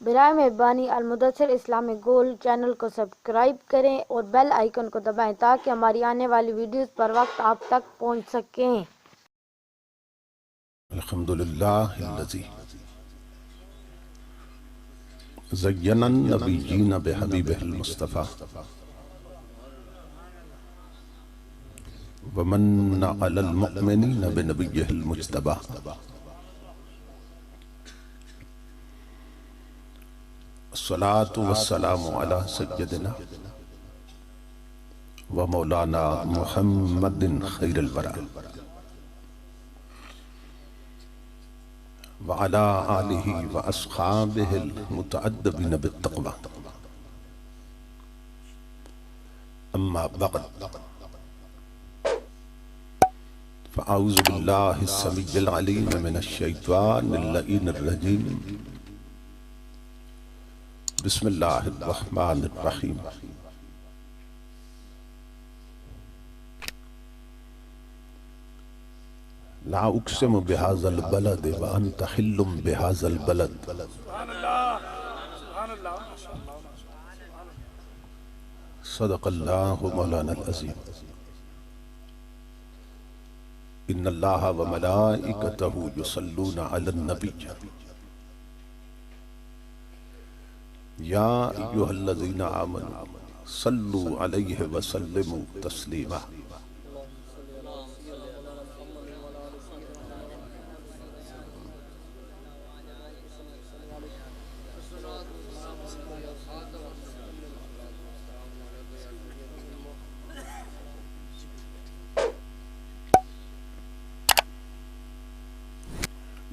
برائے مہربانی المدثر Islamic gold channel کو سبسکرائب کریں اور بیل آئیکن کو دبائیں تاکہ ہماری آنے والی ویڈیوز پر وقت آپ تک پہنچ سکیں۔ الحمدللہ الذی زین النبیین بحبیبہ المصطفیٰ ومن علی المؤمنین بنبیہ المجتبیٰ الصلاة والسلام علی سیدنا ومولانا محمد خیر البراء وعلى آلہ واصحابہ المتعدبین بالتقوی اما بعد فاعوذ باللہ السمیع العلیم من الشیطان اللعین الرجیم بسم اللہ الرحمن الرحیم لا اقسم بهذا البلد وانت حل بهذا البلد صدق اللہ مولانا العظیم ان اللہ وملائکتہ یصلون علی النبی یا ایہا الذین آمنوا صلوا علیہ وسلموا تسلیما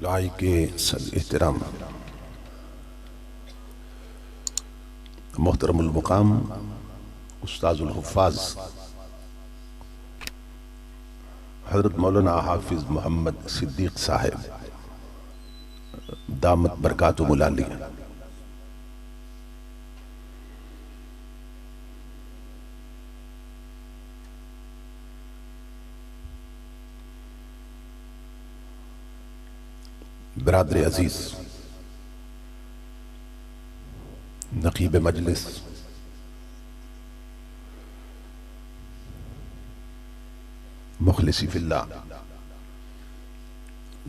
لائق احترام محترم المقام استاذ الحفاظ حضرت مولانا حافظ محمد صدیق صاحب دامت برکاتہ العالیہ، برادر عزیز، نقیب مجلس، مخلصی فی اللہ،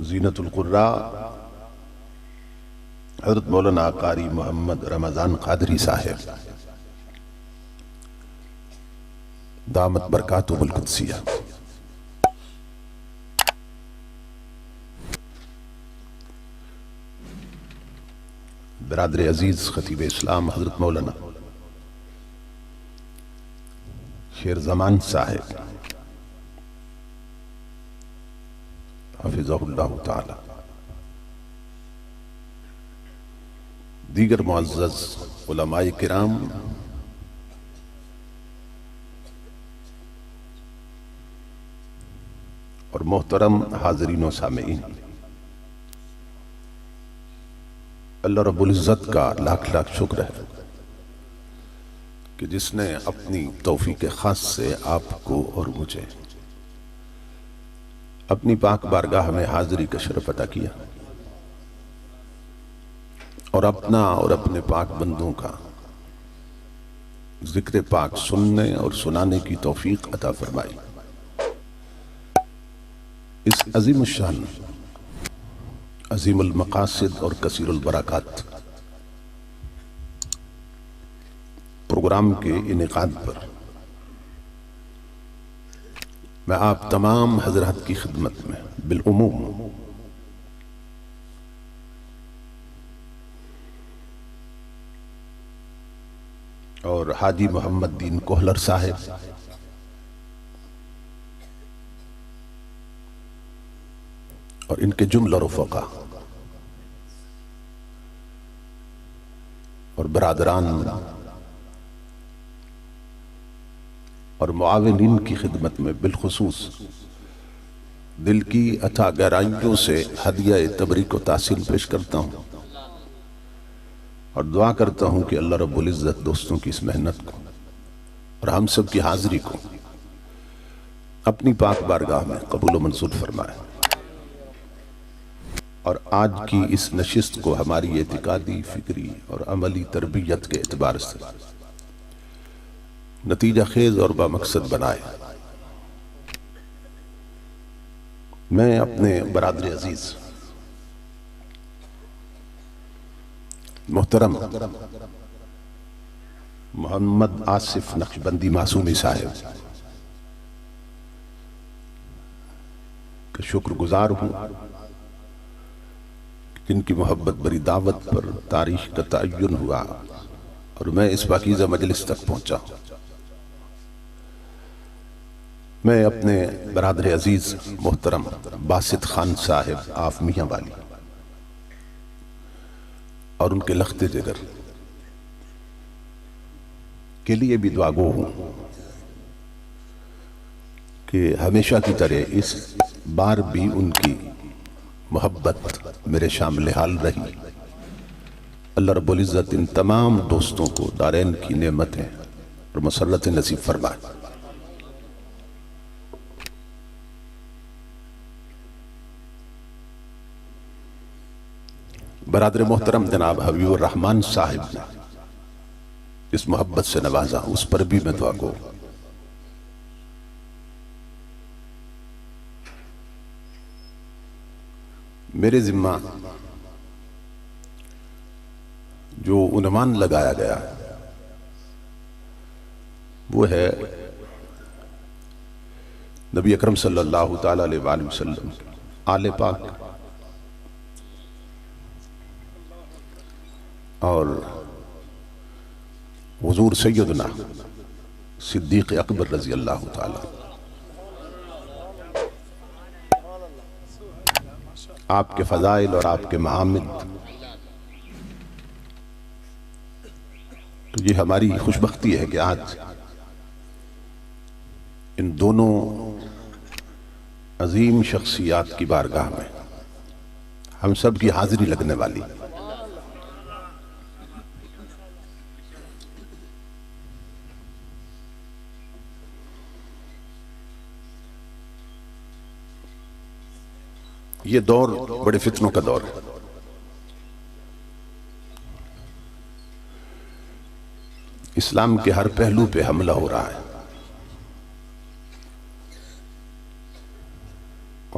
زینت القراء حضرت مولانا قاری محمد رمضان قادری صاحب دامت برکاتہ القدسیہ، برادر عزیز خطیب اسلام حضرت مولانا شیر زمان صاحب حفظہ اللہ تعالی، دیگر معزز علماء کرام، اور محترم حاضرین و سامعین، اللہ رب العزت کا لاکھ لاکھ شکر ہے کہ جس نے اپنی توفیق خاص سے آپ کو اور مجھے اپنی پاک بارگاہ میں حاضری کا شرف عطا کیا اور اپنا اور اپنے پاک بندوں کا ذکر پاک سننے اور سنانے کی توفیق عطا فرمائی۔ اس عظیم الشان، عظیم المقاصد اور کثیر البرکات پروگرام کے انعقاد پر میں آپ تمام حضرات کی خدمت میں بالعموم اور حاجی محمد دین کوہلر صاحب اور ان کے جملہ رفقا اور برادران اور معاونین کی خدمت میں بالخصوص دل کی عطا گہرائیوں سے ہدیہ تبریک و تحسین پیش کرتا ہوں اور دعا کرتا ہوں کہ اللہ رب العزت دوستوں کی اس محنت کو اور ہم سب کی حاضری کو اپنی پاک بارگاہ میں قبول و منظور فرمائے اور آج کی اس نشست کو ہماری اعتقادی، فکری اور عملی تربیت کے اعتبار سے نتیجہ خیز اور بامقصد بنائے۔ میں اپنے برادر عزیز محترم محمد آصف نقشبندی معصومی صاحب کا شکر گزار ہوں، جن کی محبت بری دعوت پر تاریخ کا تعین ہوا اور میں اس پاکیزہ مجلس تک پہنچا ہوں۔ میں اپنے برادر عزیز محترم باسط خان صاحب آف میاں والی اور ان کے لخت جگر کے لیے بھی دعا گو ہوں کہ ہمیشہ کی طرح اس بار بھی ان کی محبت میرے شامل حال رہی۔ اللہ رب العزت ان تمام دوستوں کو دارین کی نعمتیں اور مسرت نصیب فرمائے۔ برادر محترم جناب حبیب الرحمن صاحب نے اس محبت سے نوازا، اس پر بھی میں دعا گو۔ میرے ذمہ جو عنوان لگایا گیا وہ ہے نبی اکرم صلی اللہ تعالیٰ علیہ وآلہ وسلم آل پاک اور حضور سیدنا صدیق اکبر رضی اللہ تعالیٰ آپ کے فضائل اور آپ کے محامد۔ تو یہ ہماری خوشبختی ہے کہ آج ان دونوں عظیم شخصیات کی بارگاہ میں ہم سب کی حاضری لگنے والی۔ یہ دور بڑے فتنوں کا دور ہے۔ اسلام کے ہر پہلو پہ حملہ ہو رہا ہے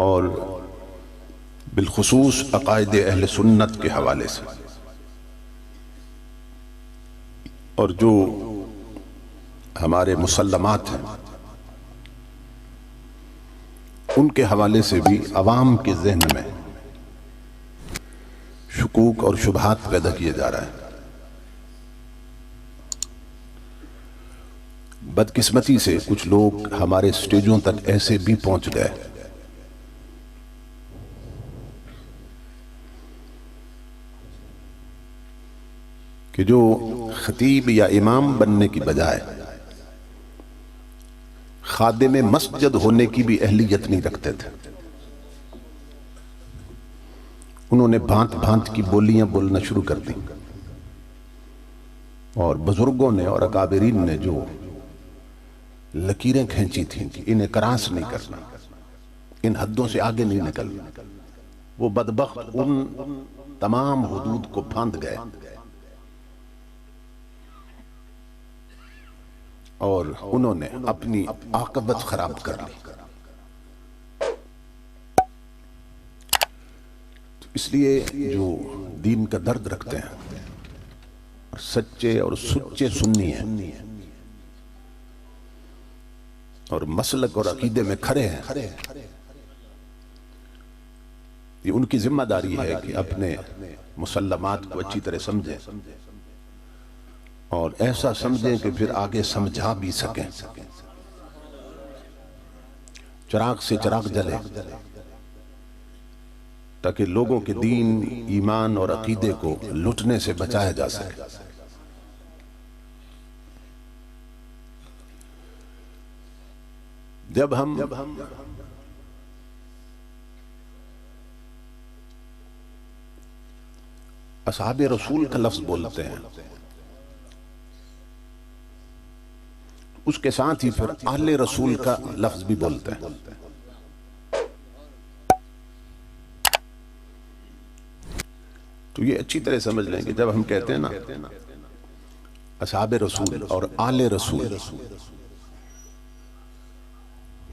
اور بالخصوص عقائد اہل سنت کے حوالے سے، اور جو ہمارے مسلمات ہیں ان کے حوالے سے بھی عوام کے ذہن میں شکوک اور شبہات پیدا کیے جا رہے ہیں۔ بدقسمتی سے کچھ لوگ ہمارے سٹیجوں تک ایسے بھی پہنچ گئے کہ جو خطیب یا امام بننے کی بجائے خادم مسجد ہونے کی بھی اہلیت نہیں رکھتے تھے۔ انہوں نے بھانت بھانت کی بولیاں بولنا شروع کر دی، اور بزرگوں نے اور اکابرین نے جو لکیریں کھینچی تھیں کہ انہیں کراس نہیں کرنا، ان حدوں سے آگے نہیں نکلنا، وہ بدبخت ان تمام حدود کو پھاند گئے اور انہوں نے اپنی عاقبت خراب کر لی۔ اس لیے جو دین کا درد رکھتے ہیں، سچے اور سچے سنی ہیں اور مسلک اور عقیدے میں کھڑے ہیں، یہ ان کی ذمہ داری ہے کہ اپنے مسلمات کو اچھی طرح سمجھیں اور ایسا سمجھیں کہ پھر آگے سمجھا بھی سکیں۔ چراغ سے چراغ جلے تاکہ لوگوں کے دین، ایمان اور عقیدے کو لٹنے سے بچایا جا سکے۔ جب ہم اصحاب رسول کا لفظ بولتے ہیں، اس کے ساتھ ہی پھر اہل رسول کا لفظ بھی بولتے ہیں۔ تو یہ اچھی طرح سمجھ لیں کہ جب ہم کہتے ہیں نا اصحاب رسول اور آل رسول،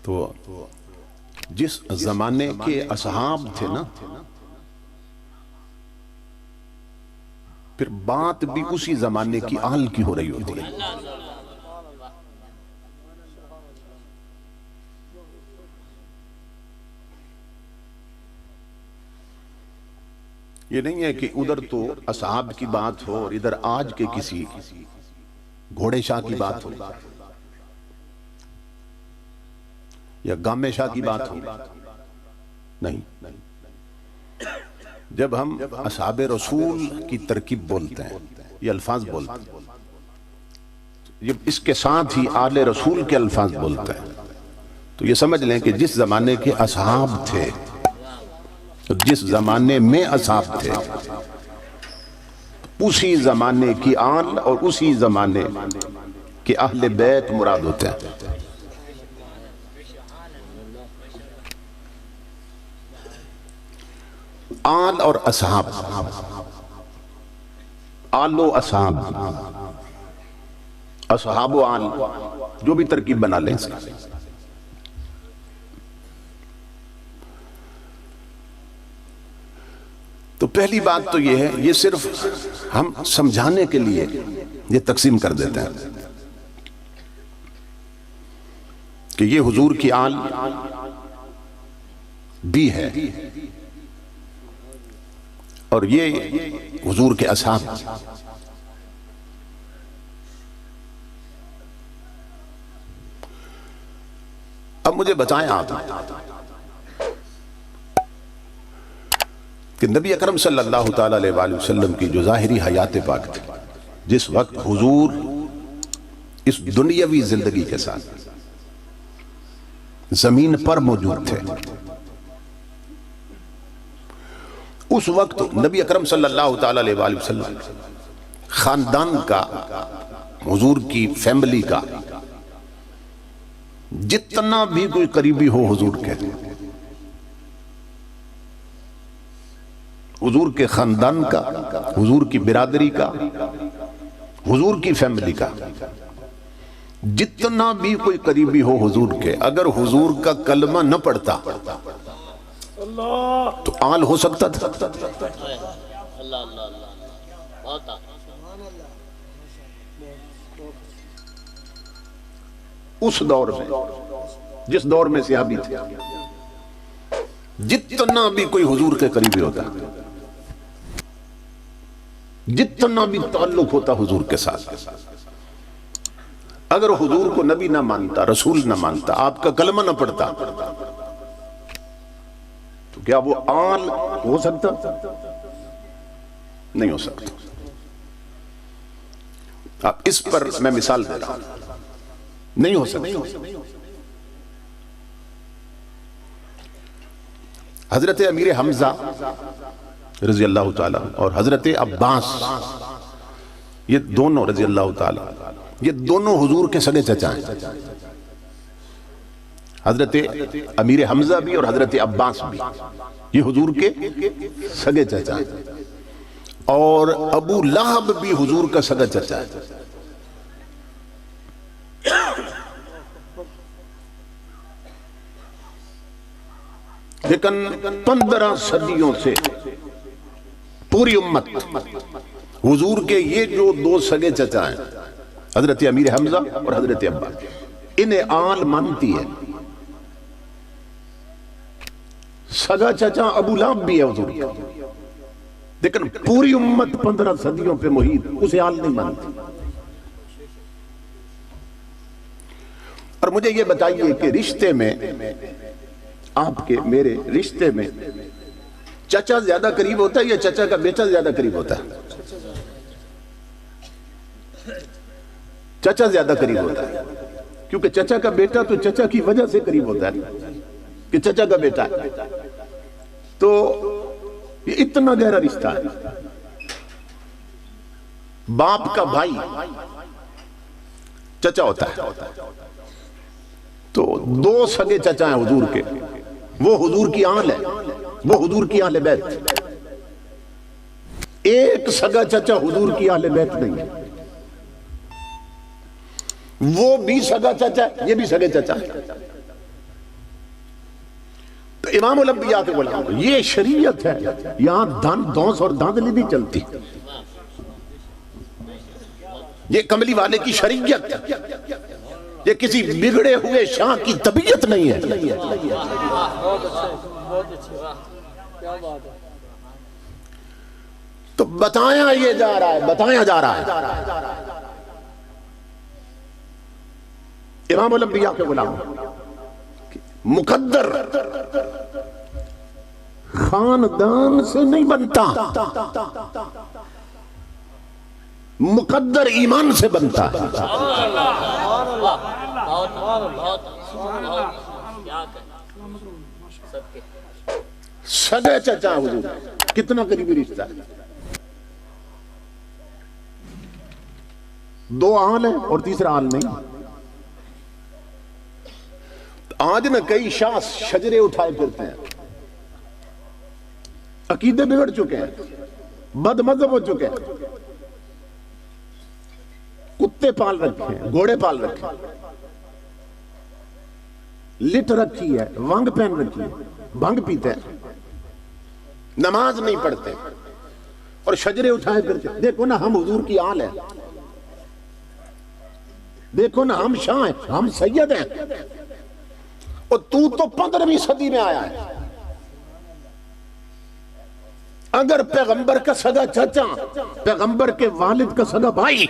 تو جس زمانے کے اصحاب تھے نا، پھر بات بھی اسی زمانے کی آل کی ہو رہی ہوتی ہے۔ یہ نہیں ہے کہ ادھر تو اصحاب کی بات ہو اور ادھر آج کے کسی گھوڑے شاہ کی بات ہو یا گامے شاہ کی بات ہو، نہیں۔ جب ہم اصحاب رسول کی ترکیب بولتے ہیں، یہ الفاظ بولتے ہیں، جب اس کے ساتھ ہی آل رسول کے الفاظ بولتے ہیں، تو یہ سمجھ لیں کہ جس زمانے کے اصحاب تھے، جس زمانے میں اصحاب تھے، اسی زمانے کی آل اور اسی زمانے کے اہل بیت مراد ہوتے ہیں۔ آل اور اصحاب، آل و اصحاب، اصحاب و آل، جو بھی ترکیب بنا لیں۔ تو پہلی بات تو یہ ہے، یہ صرف ہم سمجھانے کے لیے یہ تقسیم کر دیتے ہیں کہ یہ حضور کی آل بھی ہے اور یہ حضور کے اصحاب۔ اب مجھے بتائیں آپ کہ نبی اکرم صلی اللہ تعالیٰ علیہ وآلہ وسلم کی جو ظاہری حیات پاک تھی، جس وقت حضور اس دنیاوی زندگی کے ساتھ زمین پر موجود تھے، اس وقت نبی اکرم صلی اللہ تعالیٰ علیہ وآلہ وسلم خاندان کا، حضور کی فیملی کا جتنا بھی کوئی قریبی ہو حضور کے، حضور کے خاندان کا، حضور کی برادری کا، حضور کی فیملی کا جتنا بھی کوئی قریبی ہو حضور کے، اگر حضور کا کلمہ نہ پڑھتا تو آل ہو سکتا تھا؟ اس دور میں، جس دور میں صحابی تھے، جتنا بھی کوئی حضور کے قریبی ہوتا، جتنا بھی تعلق ہوتا حضور کے ساتھ، اگر حضور کو نبی نہ مانتا، رسول نہ مانتا، آپ کا کلمہ نہ پڑھتا، تو کیا وہ آل ہو سکتا؟ نہیں ہو سکتا۔ اب اس پر میں مثال دے رہا ہوں، نہیں ہو سکتا۔ حضرت امیر حمزہ رضی اللہ تعالیٰ اور حضرت عباس، یہ دونوں رضی اللہ تعالیٰ، یہ دونوں حضور کے سگے چچا ہیں۔ حضرت امیر حمزہ بھی اور حضرت عباس بھی، یہ حضور کے سگے چچا ہیں، اور ابو لہب بھی حضور کا سگا چچا ہے۔ لیکن 15 صدیوں سے پوری امت حضور کے یہ جو دو سگے چچا ہیں، حضرت امیر حمزہ اور حضرت عباس، انہیں آل مانتی ہے۔ سگا چچا ابو لہب بھی ہے حضور کا، لیکن پوری امت 15 صدیوں پہ محیط اسے آل نہیں مانتی۔ اور مجھے یہ بتائیے کہ رشتے میں، آپ کے میرے رشتے میں، چچا زیادہ قریب ہوتا ہے یا چچا کا بیٹا زیادہ قریب ہوتا ہے؟ چچا زیادہ قریب ہوتا ہے، کیونکہ چچا کا بیٹا تو چچا کی وجہ سے قریب ہوتا ہے کہ چچا کا بیٹا ہے، تو یہ اتنا گہرا رشتہ ہے۔ باپ کا بھائی چچا ہوتا ہے، تو دو سگے چچا ہیں حضور کے، وہ حضور کی آل ہے، وہ حضور کی آل بیت۔ ایک سگا چچا حضور کی اہل بیت نہیں ہے، وہ بھی سگا چچا یہ بھی سگے چچا ہے۔ تو امام الانبیاء کے غلام، یہ شریعت ہے، یہاں دونس اور داندلی نہیں چلتی، یہ کملی والے کی شریعت ہے، یہ کسی بگڑے ہوئے شاہ کی طبیعت نہیں ہے۔ تو بتایا یہ جا رہا ہے، بتایا جا رہا ہے امام الانبیاء کے غلام مقدر خاندان سے نہیں بنتا، مقدر ایمان سے بنتا ہے۔ سگے چچا حضور کتنا قریبی رشتہ ہے، دو آل ہیں اور تیسرا آل نہیں۔ آج نہ کئی شاہ شجرے اٹھائے پھرتے ہیں، عقیدے بگڑ چکے ہیں، بد مذہب ہو چکے ہیں، کتے پال رکھے ہیں، گھوڑے پال رکھے ہیں، لٹ رکھی ہے، وانگ پہن رکھی ہے، بھنگ پیتے ہیں، نماز نہیں پڑھتے اور شجرے اٹھائے پھرتے ہیں۔ دیکھو نا ہم حضور کی آل ہیں، دیکھو نا ہم شاہ ہیں، ہم سید ہیں، اور تو 15ویں صدی میں آیا ہے۔ اگر پیغمبر کا سگا چچا، پیغمبر کے والد کا سگا بھائی،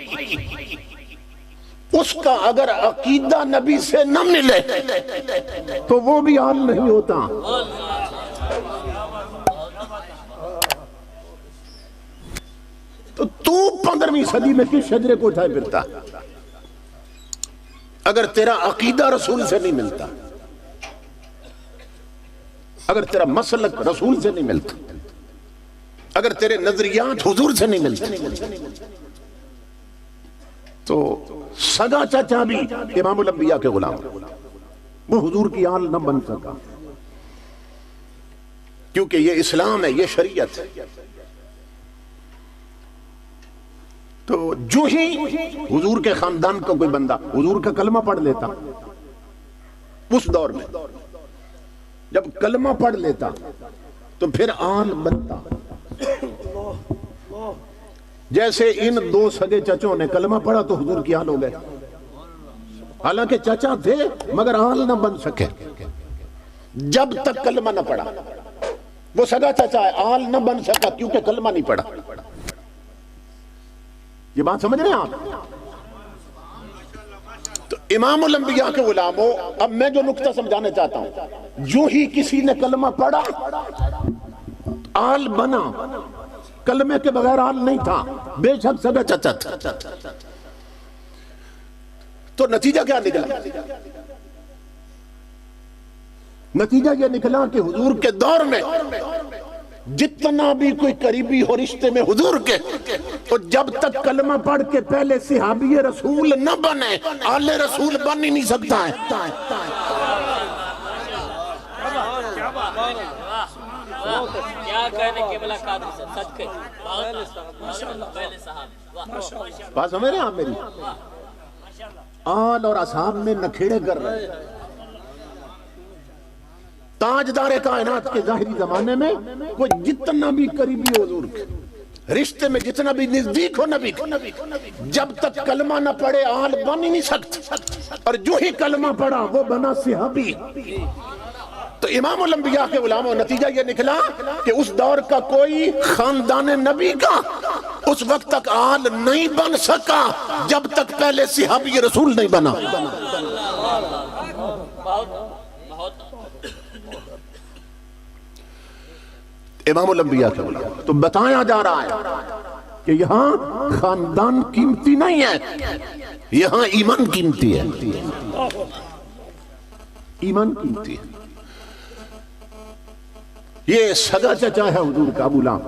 اس کا اگر عقیدہ نبی سے نہ ملے تو وہ بھی آل نہیں ہوتا۔ تو 15ویں صدی میں کس شجرے کو اٹھائے پھرتا اگر تیرا عقیدہ رسول سے نہیں ملتا، اگر تیرا مسلک رسول سے نہیں ملتا، اگر تیرے نظریات حضور سے نہیں ملتے، تو سگا چچا بھی امام الانبیاء کے غلام وہ حضور کی آل نہ بن سکا، کیونکہ یہ اسلام ہے، یہ شریعت ہے۔ تو جو ہی حضور کے خاندان کا کوئی بندہ حضور کا کلمہ پڑھ لیتا، اس دور میں جب کلمہ پڑھ لیتا تو پھر آل بنتا۔ جیسے ان دو سگے چچوں نے کلمہ پڑھا تو حضور کی آل ہو گئے، حالانکہ چچا تھے مگر آل نہ بن سکے جب تک کلمہ نہ پڑھا۔ وہ سگا چچا ہے، آل نہ بن سکا کیونکہ کلمہ نہیں پڑھا۔ یہ بات سمجھ رہے ہیں آپ؟ تو امام الانبیاء کے غلاموں، اب میں جو نقطہ سمجھانا چاہتا ہوں، جو ہی کسی نے کلمہ پڑھا آل بنا، کلمے کے بغیر آل نہیں تھا، بے شک سگا چچا تھا۔ تو نتیجہ کیا نکلا؟ نتیجہ یہ نکلا کہ حضور کے دور میں جتنا بھی کوئی قریبی ہو رشتے میں حضور کے، تو جب تک کلمہ پڑھ کے پہلے صحابی رسول نہ بنے آل رسول بن ہی نہیں سکتا ہے۔ بات سمجھ رہے ہیں آپ میری؟ آل اور اصحاب میں نکھیڑے کر رہے ہیں۔ تاجدار کائنات کے ظاہری زمانے میں کوئی جتنا بھی قریبی ہو حضور کے، رشتے میں جتنا بھی نزدیک ہو نبی کو، جب تک کلمہ نہ پڑھے آل بن ہی نہیں سکتا، اور جو ہی کلمہ پڑھا وہ بنا صحابی۔ تو امام الانبیاء کے غلاموں، نتیجہ یہ نکلا کہ اس دور کا کوئی خاندان نبی کا اس وقت تک آل نہیں بن سکا جب تک پہلے صحابی رسول نہیں بنا۔ امام الانبیاء کے غلام، تو بتایا جا رہا ہے کہ یہاں خاندان قیمتی نہیں ہے، یہاں ایمان قیمتی ہے، ایمان قیمتی ہے۔ یہ سگا چچا ہے حضور کا ابو لہب،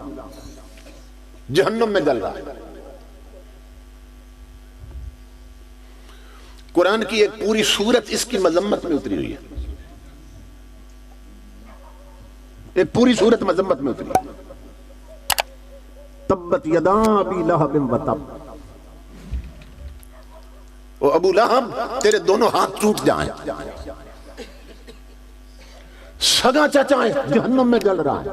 جہنم میں جل رہا ہے۔ قرآن کی ایک پوری سورت اس کی مذمت میں اتری ہوئی ہے، ایک پوری سورت مذمت میں اتری ہے۔ تبت یدا ابی لہب و تب، او ابو لہب تیرے دونوں ہاتھ ٹوٹ جائیں، سگا چچا ہے جہنم میں جل رہا ہے،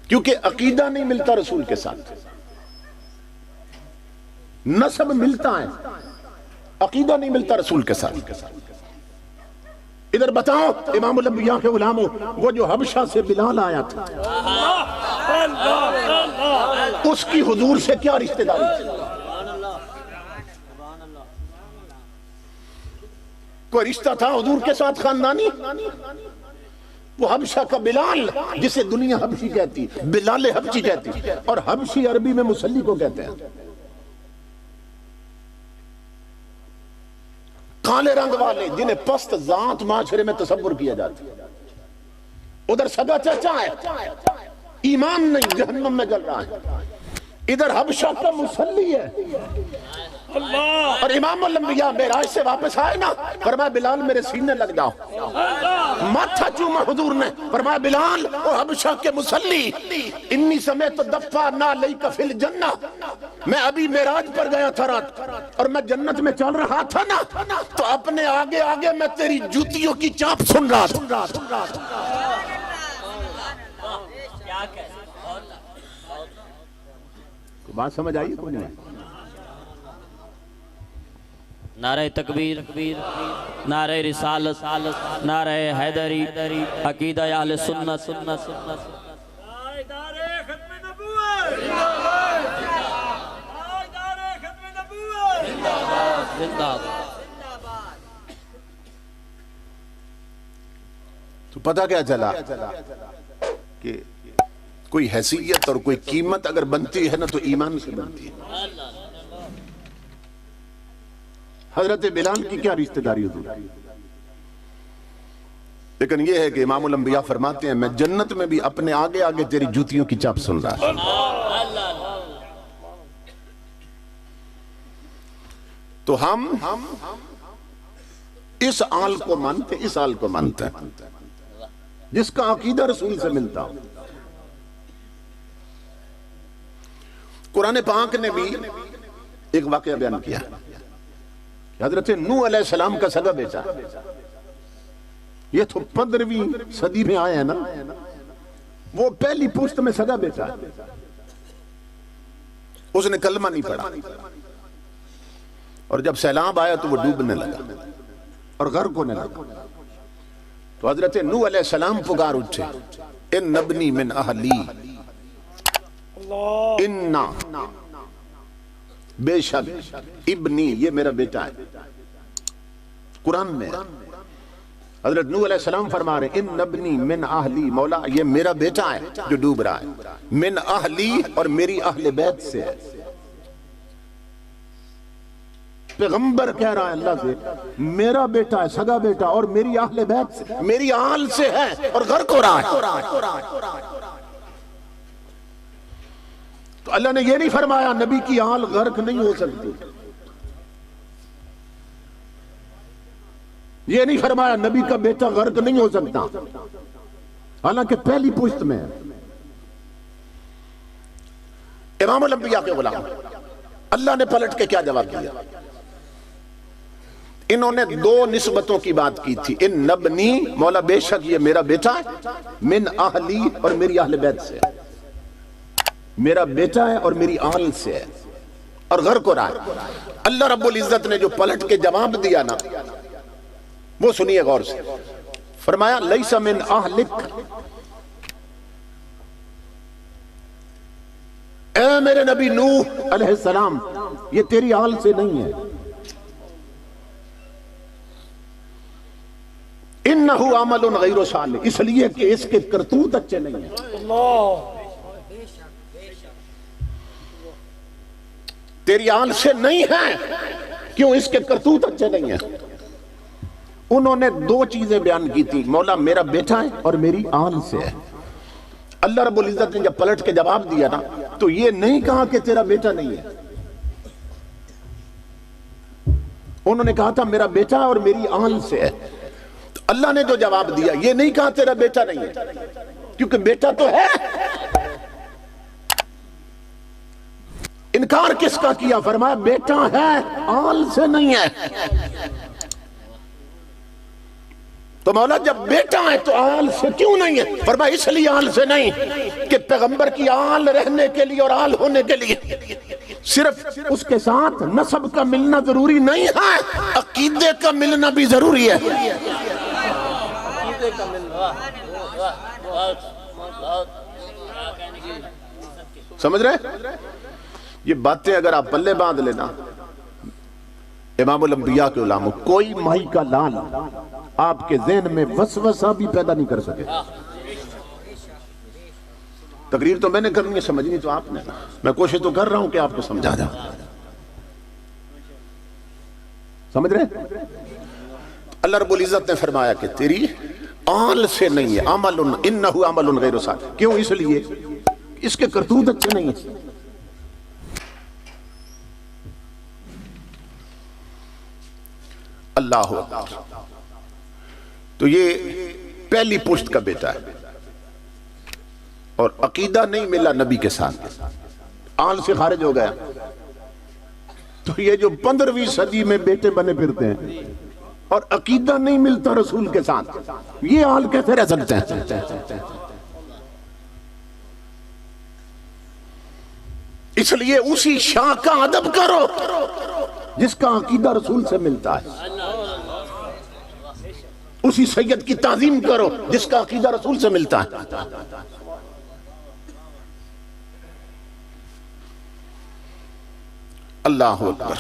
کیونکہ عقیدہ نہیں ملتا رسول کے ساتھ، نسب ملتا ہے، عقیدہ نہیں ملتا رسول کے ساتھ۔ ادھر بتاؤ امام الانبیاء کے غلاموں، وہ جو حبشہ سے بلال آیا تھا اس کی حضور سے کیا رشتہ داری تھی؟ کوئی رشتہ تھا حضور کے ساتھ خاندانی؟ وہ حبشہ کا بلال جسے دنیا حبشی کہتی، بلال حبشی کہتی، اور حبشی عربی میں مسلی کو کہتے ہیں، کالے رنگ والے جنہیں پست ذات معاشرے میں تصور کیا جاتا ہے۔ ادھر سگا چچا ہے، ایمان نہیں، جہنم میں جل رہا ہے، ادھر حبشہ کا مسلی ہے، اور امام الانبیاء معراج سے واپس آئے نا، فرمایا بلال میرے سینے لگ جاؤ، ماتھا چوما حضور نے، فرمایا بلال او حبشہ کے مسلی، انی سمیت دفع نالیک فی الجنہ، میں ابھی معراج پر گیا تھا رات، اور میں جنت میں چل رہا تھا نا، تو اپنے آگے آگے میں تیری جوتیوں کی چاپ سن رہا تھا۔ بات سمجھ آئی کوئی نہیں؟ نعرہ تکبیر، نعرہ رسالت، نعرہ حیدری، عقیدہ اہل سنت، تو پتہ کیا چلا کہ کوئی حیثیت اور کوئی قیمت اگر بنتی ہے نا تو ایمان سے بنتی ہے۔ حضرت بلال کی کیا رشتہ داری حضور، لیکن یہ ہے کہ امام الانبیاء فرماتے ہیں میں جنت میں بھی اپنے آگے آگے تیری جوتیوں کی چاپ سن رہا ہے۔ تو ہم اس آل کو مانتے، اس آل کو مانتے ہیں جس کا عقیدہ رسول سے ملتا ہو۔ قرآن پاک نے بھی ایک واقعہ بیان کیا، حضرت نوح علیہ السلام کا سگا بیٹا، یہ تو 15ویں صدی میں آئے ہیں نا، وہ پہلی پشت میں سگا بیٹا ہے، اس نے کلمہ نہیں پڑھا، اور جب سیلاب آیا تو وہ ڈوبنے لگا اور غرق ہونے لگا، تو حضرت نوح علیہ السلام پکار اٹھے، ان ابنی من اہلی، اننا بے شک ابنی یہ میرا بیٹا ہے۔ قرآن میں حضرت نوح علیہ السلام فرما رہے ہیں ان ابنی من اہلی، مولا یہ میرا بیٹا ہے جو ڈوب رہا ہے، من اہلی اور میری اہل بیت سے ہے۔ پیغمبر کہہ رہا ہے اللہ سے میرا بیٹا ہے، سگا بیٹا، اور میری اہل بیت سے، میری آل سے ہے، اور غرق ہو رہا ہے۔ تو اللہ نے یہ نہیں فرمایا نبی کی آل غرق نہیں ہو سکتی، یہ نہیں فرمایا نبی کا بیٹا غرق نہیں ہو سکتا، حالانکہ پہلی پشت میں امام الانبیاء کے غلام۔ اللہ نے پلٹ کے کیا جواب دیا؟ انہوں نے دو نسبتوں کی بات کی تھی، ان نبنی مولا بے شک یہ میرا بیٹا ہے، من اہلی اور میری اہل بیت سے، میرا بیٹا ہے اور میری آل سے ہے، اور غرق ہو رہا ہے۔ اللہ رب العزت نے جو پلٹ کے جواب دیا نا وہ سنیے غور سے، فرمایا لیس من اہلک، اے میرے نبی نوح علیہ السلام یہ تیری آل سے نہیں ہے، انہو عمل غیر صالح، اس لیے کہ اس کے کرتوت اچھے نہیں ہیں، تیری آل سے نہیں ہے، کیوں؟ اس کے کرتوت اچھے نہیں ہیں۔ انہوں نے دو چیزیں بیان کی تھی، مولا میرا بیٹا ہے اور میری آل سے ہے۔ اللہ رب العزت نے جب پلٹ کے جواب دیا نا تو یہ نہیں کہا کہ تیرا بیٹا نہیں ہے، انہوں نے کہا تھا میرا بیٹا اور میری آل سے ہے۔ تو اللہ نے جو جواب دیا یہ نہیں کہا تیرا بیٹا نہیں ہے، کیونکہ بیٹا تو ہے، انکار کس کا کیا؟ فرمایا بیٹا ہے، آل سے نہیں ہے۔ تو مولا جب بیٹا ہے تو آل سے کیوں نہیں ہے؟ فرمایا اس لیے آل سے نہیں کہ پیغمبر کی آل رہنے کے لیے اور آل ہونے کے لیے صرف اس کے ساتھ نسب کا ملنا ضروری نہیں ہے، عقیدے کا ملنا بھی ضروری ہے۔ سمجھ رہے؟ یہ باتیں اگر آپ پلے باندھ لینا، امام الانبیاء کے علماء کوئی مائی کا لال آپ کے ذہن میں وسوسہ بھی پیدا نہیں کر سکے۔ تقریر تو میں نے کرنی ہے، سمجھنی تو آپ نے، میں کوشش تو کر رہا ہوں کہ آپ کو سمجھا جاؤں۔ سمجھ رہے؟ اللہ رب العزت نے فرمایا کہ تیری آل سے نہیں ہے، عمل انہ عمل غیر صالح۔ کیوں؟ اس لیے اس کے کرتوت اچھے نہیں ہیں۔ اللہ اکبر۔ تو یہ پہلی پشت کا بیٹا ہے، اور عقیدہ نہیں ملا نبی کے ساتھ، آل سے خارج ہو گیا۔ تو یہ جو 15ویں صدی میں بیٹے بنے پھرتے ہیں اور عقیدہ نہیں ملتا رسول کے ساتھ، یہ آل کیسے رہ سکتے ہیں؟ اس لیے اسی شاہ کا ادب کرو جس کا عقیدہ رسول سے ملتا ہے، اسی سید کی تعظیم کرو جس کا عقیدہ رسول سے ملتا ہے۔ اللہ اکبر۔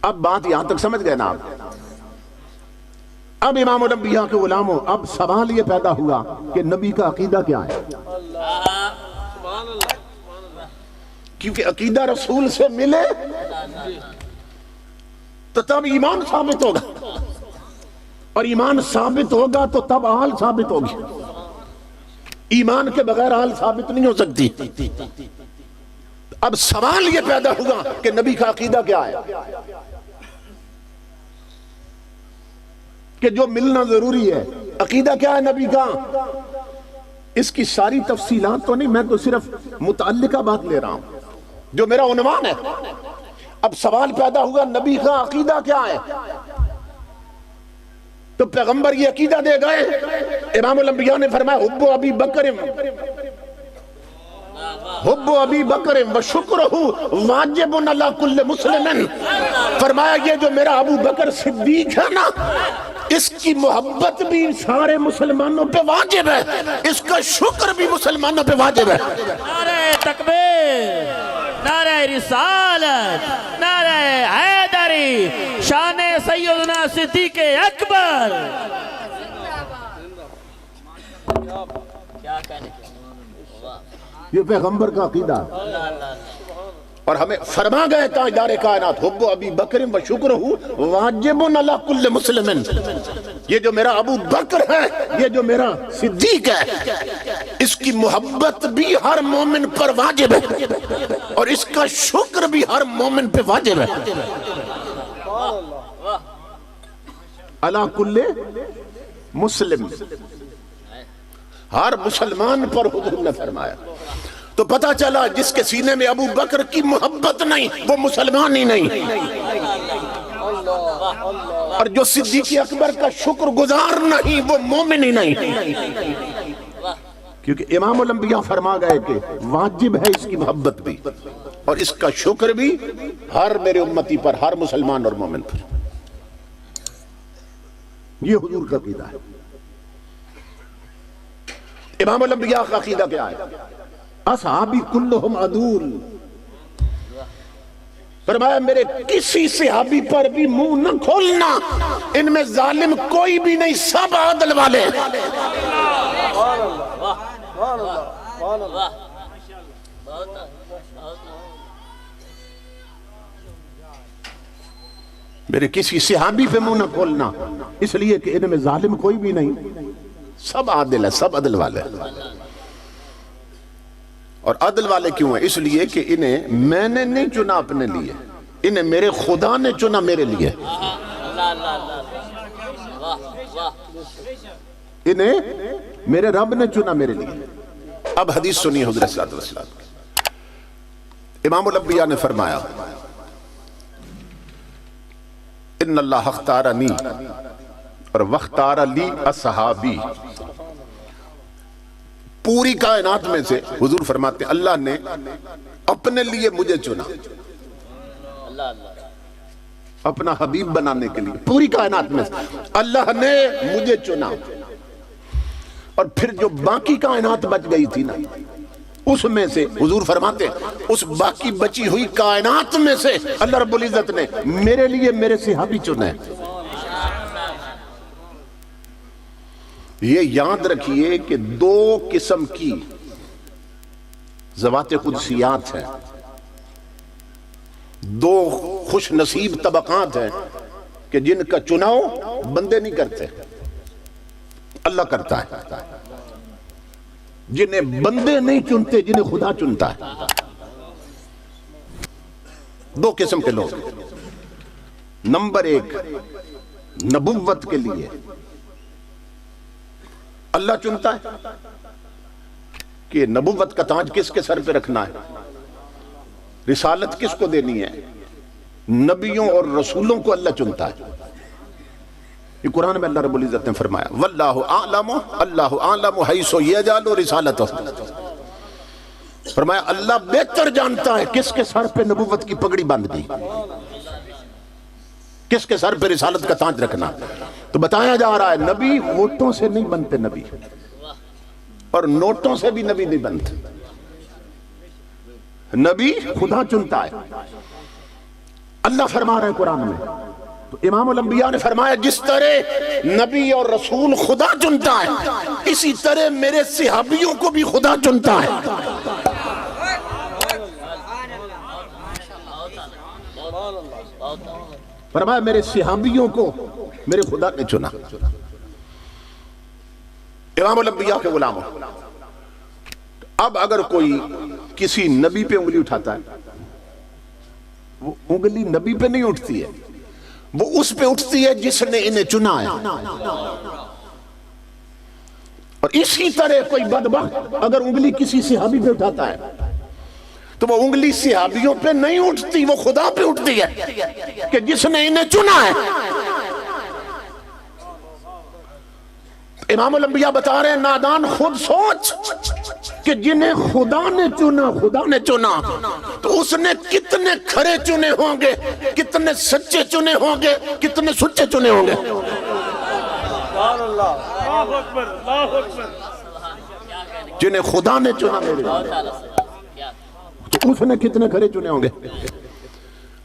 اب بات یہاں تک سمجھ گئے نا آپ؟ اب امام الانبیاء کے غلاموں، اب سوال یہ پیدا ہوا کہ نبی کا عقیدہ کیا ہے؟ کیونکہ عقیدہ رسول سے ملے تو تب ایمان ثابت ہوگا، اور ایمان ثابت ہوگا تو تب آل ثابت ہوگی۔ ایمان کے بغیر آل ثابت نہیں ہو سکتی۔ اب سوال یہ پیدا ہوا کہ نبی کا عقیدہ کیا ہے، کہ جو ملنا ضروری ہے۔ عقیدہ کیا ہے نبی کا؟ اس کی ساری تفصیلات تو نہیں، میں تو صرف متعلقہ بات لے رہا ہوں جو میرا عنوان ہے۔ اب سوال پیدا ہوا نبی کا عقیدہ کیا ہے؟ تو پیغمبر یہ عقیدہ دے گئے، امام الانبیاء نے فرمایا حب ابی بکر و شکرہ واجب علی کل مسلم۔ فرمایا یہ جو میرا ابو بکر صدیق ہے نا، اس کی محبت بھی سارے مسلمانوں پہ واجب ہے، اس کا شکر بھی مسلمانوں پہ واجب ہے۔ نعرہ تکبیر، نعرہ رسالت، نعرہ حیدری، شان سیدنا صدیق اکبر۔ یہ پیغمبر کا عقیدہ، اور ہمیں فرما گئے تاجدار کائنات حب ابی بکر و شکرہ واجب علی کل مسلم۔ یہ جو میرا ابو بکر ہے، یہ جو میرا صدیق ہے، اس کی محبت بھی ہر مومن پر واجب ہے، اور اس کا شکر بھی ہر مومن پہ واجب ہے۔ علی کل مسلم، ہر مسلمان پر حضور نے فرمایا۔ تو پتا چلا جس کے سینے میں ابو بکر کی محبت نہیں وہ مسلمان ہی نہیں، اور جو صدیق اکبر کا شکر گزار نہیں وہ مومن ہی نہیں۔ کیونکہ امام الانبیاء فرما گئے کہ واجب ہے اس کی محبت بھی، اور اس کا شکر بھی ہر میرے امتی پر، ہر مسلمان اور مومن پر۔ یہ حضور کا عقیدہ ہے۔ امام الانبیاء کا عقیدہ کیا ہے؟ اصحابی کلہم عدول۔ فرمایا میرے کسی صحابی پر بھی منہ نہ کھولنا، ان میں ظالم کوئی بھی نہیں، سب عدل والے۔ میرے کسی صحابی پہ منہ نہ کھولنا، اس لیے کہ ان میں ظالم کوئی بھی نہیں، سب عادل ہے، سب عدل والے۔ اور عدل والے کیوں ہیں؟ اس لیے کہ انہیں میں نے نہیں چنا اپنے لیے، انہیں میرے خدا نے چنا میرے لیے، انہیں میرے رب نے چنا میرے لیے۔ اب حدیث سنیے حضور صلی اللہ علیہ وسلم۔ امام الانبیاء نے فرمایا ان اللہ اختارنی اور واختار لی اصحابی، پوری کائنات میں سے حضور فرماتے ہیں اللہ نے اپنے لیے مجھے چنا، اپنا حبیب بنانے کے لیے پوری کائنات میں سے اللہ نے مجھے چنا، اور پھر جو باقی کائنات بچ گئی تھی نا اس میں سے حضور فرماتے ہیں اس باقی بچی ہوئی کائنات میں سے اللہ رب العزت نے میرے لیے میرے صحابی چنے۔ یہ یاد رکھیے کہ دو قسم کی ذوات قدسیات ہیں، دو خوش نصیب طبقات ہیں کہ جن کا چناؤ بندے نہیں کرتے، اللہ کرتا ہے۔ جنہیں بندے نہیں چنتے، جنہیں خدا چنتا ہے۔ دو قسم کے لوگ، نمبر ایک نبوت کے لیے اللہ چنتا ہے کہ نبوت کا تاج کس کے سر پہ رکھنا ہے، رسالت کس کو دینی ہے، نبیوں اور رسولوں کو اللہ چنتا ہے۔ یہ قرآن میں اللہ رب العزت نے فرمایا واللہ اعلم، اللہ اعلم حیث یجعل رسالتہ، فرمایا اللہ بہتر جانتا ہے کس کے سر پہ نبوت کی پگڑی باندھ دی، کس کے سر پہ رسالت کا تاج رکھنا۔ تو بتایا جا رہا ہے نبی ووٹوں سے نہیں بنتے نبی، اور نوٹوں سے بھی نبی نہیں بنتے، نبی خدا چنتا ہے۔ اللہ فرما رہے ہیں قرآن میں، تو امام الانبیاء نے فرمایا جس طرح نبی اور رسول خدا چنتا ہے اسی طرح میرے صحابیوں کو بھی خدا چنتا ہے۔ فرمایا میرے صحابیوں کو میرے خدا نے چنا۔ امام الانبیاء کے غلاموں، اب اگر کوئی کسی نبی پہ انگلی اٹھاتا ہے، وہ انگلی نبی پہ نہیں اٹھتی ہے، وہ اس پہ اٹھتی ہے جس نے انہیں چنا ہے۔ اور اسی طرح کوئی بدبخت اگر انگلی کسی صحابی پہ اٹھاتا ہے تو وہ انگلی صحابیوں پہ نہیں اٹھتی، وہ خدا پہ اٹھتی ہے کہ جس نے انہیں چنا ہے۔ امام الانبیاء بتا رہے ہیں نادان خود سوچ کہ جنہیں خدا نے چنا، خدا نے چنا تو اس نے کتنے کھرے چنے ہوں گے، کتنے سچے چنے ہوں گے، کتنے سچے چنے ہوں گے۔ جنہیں خدا نے چنا میرے تو اس نے کتنے کھرے چنے ہوں گے،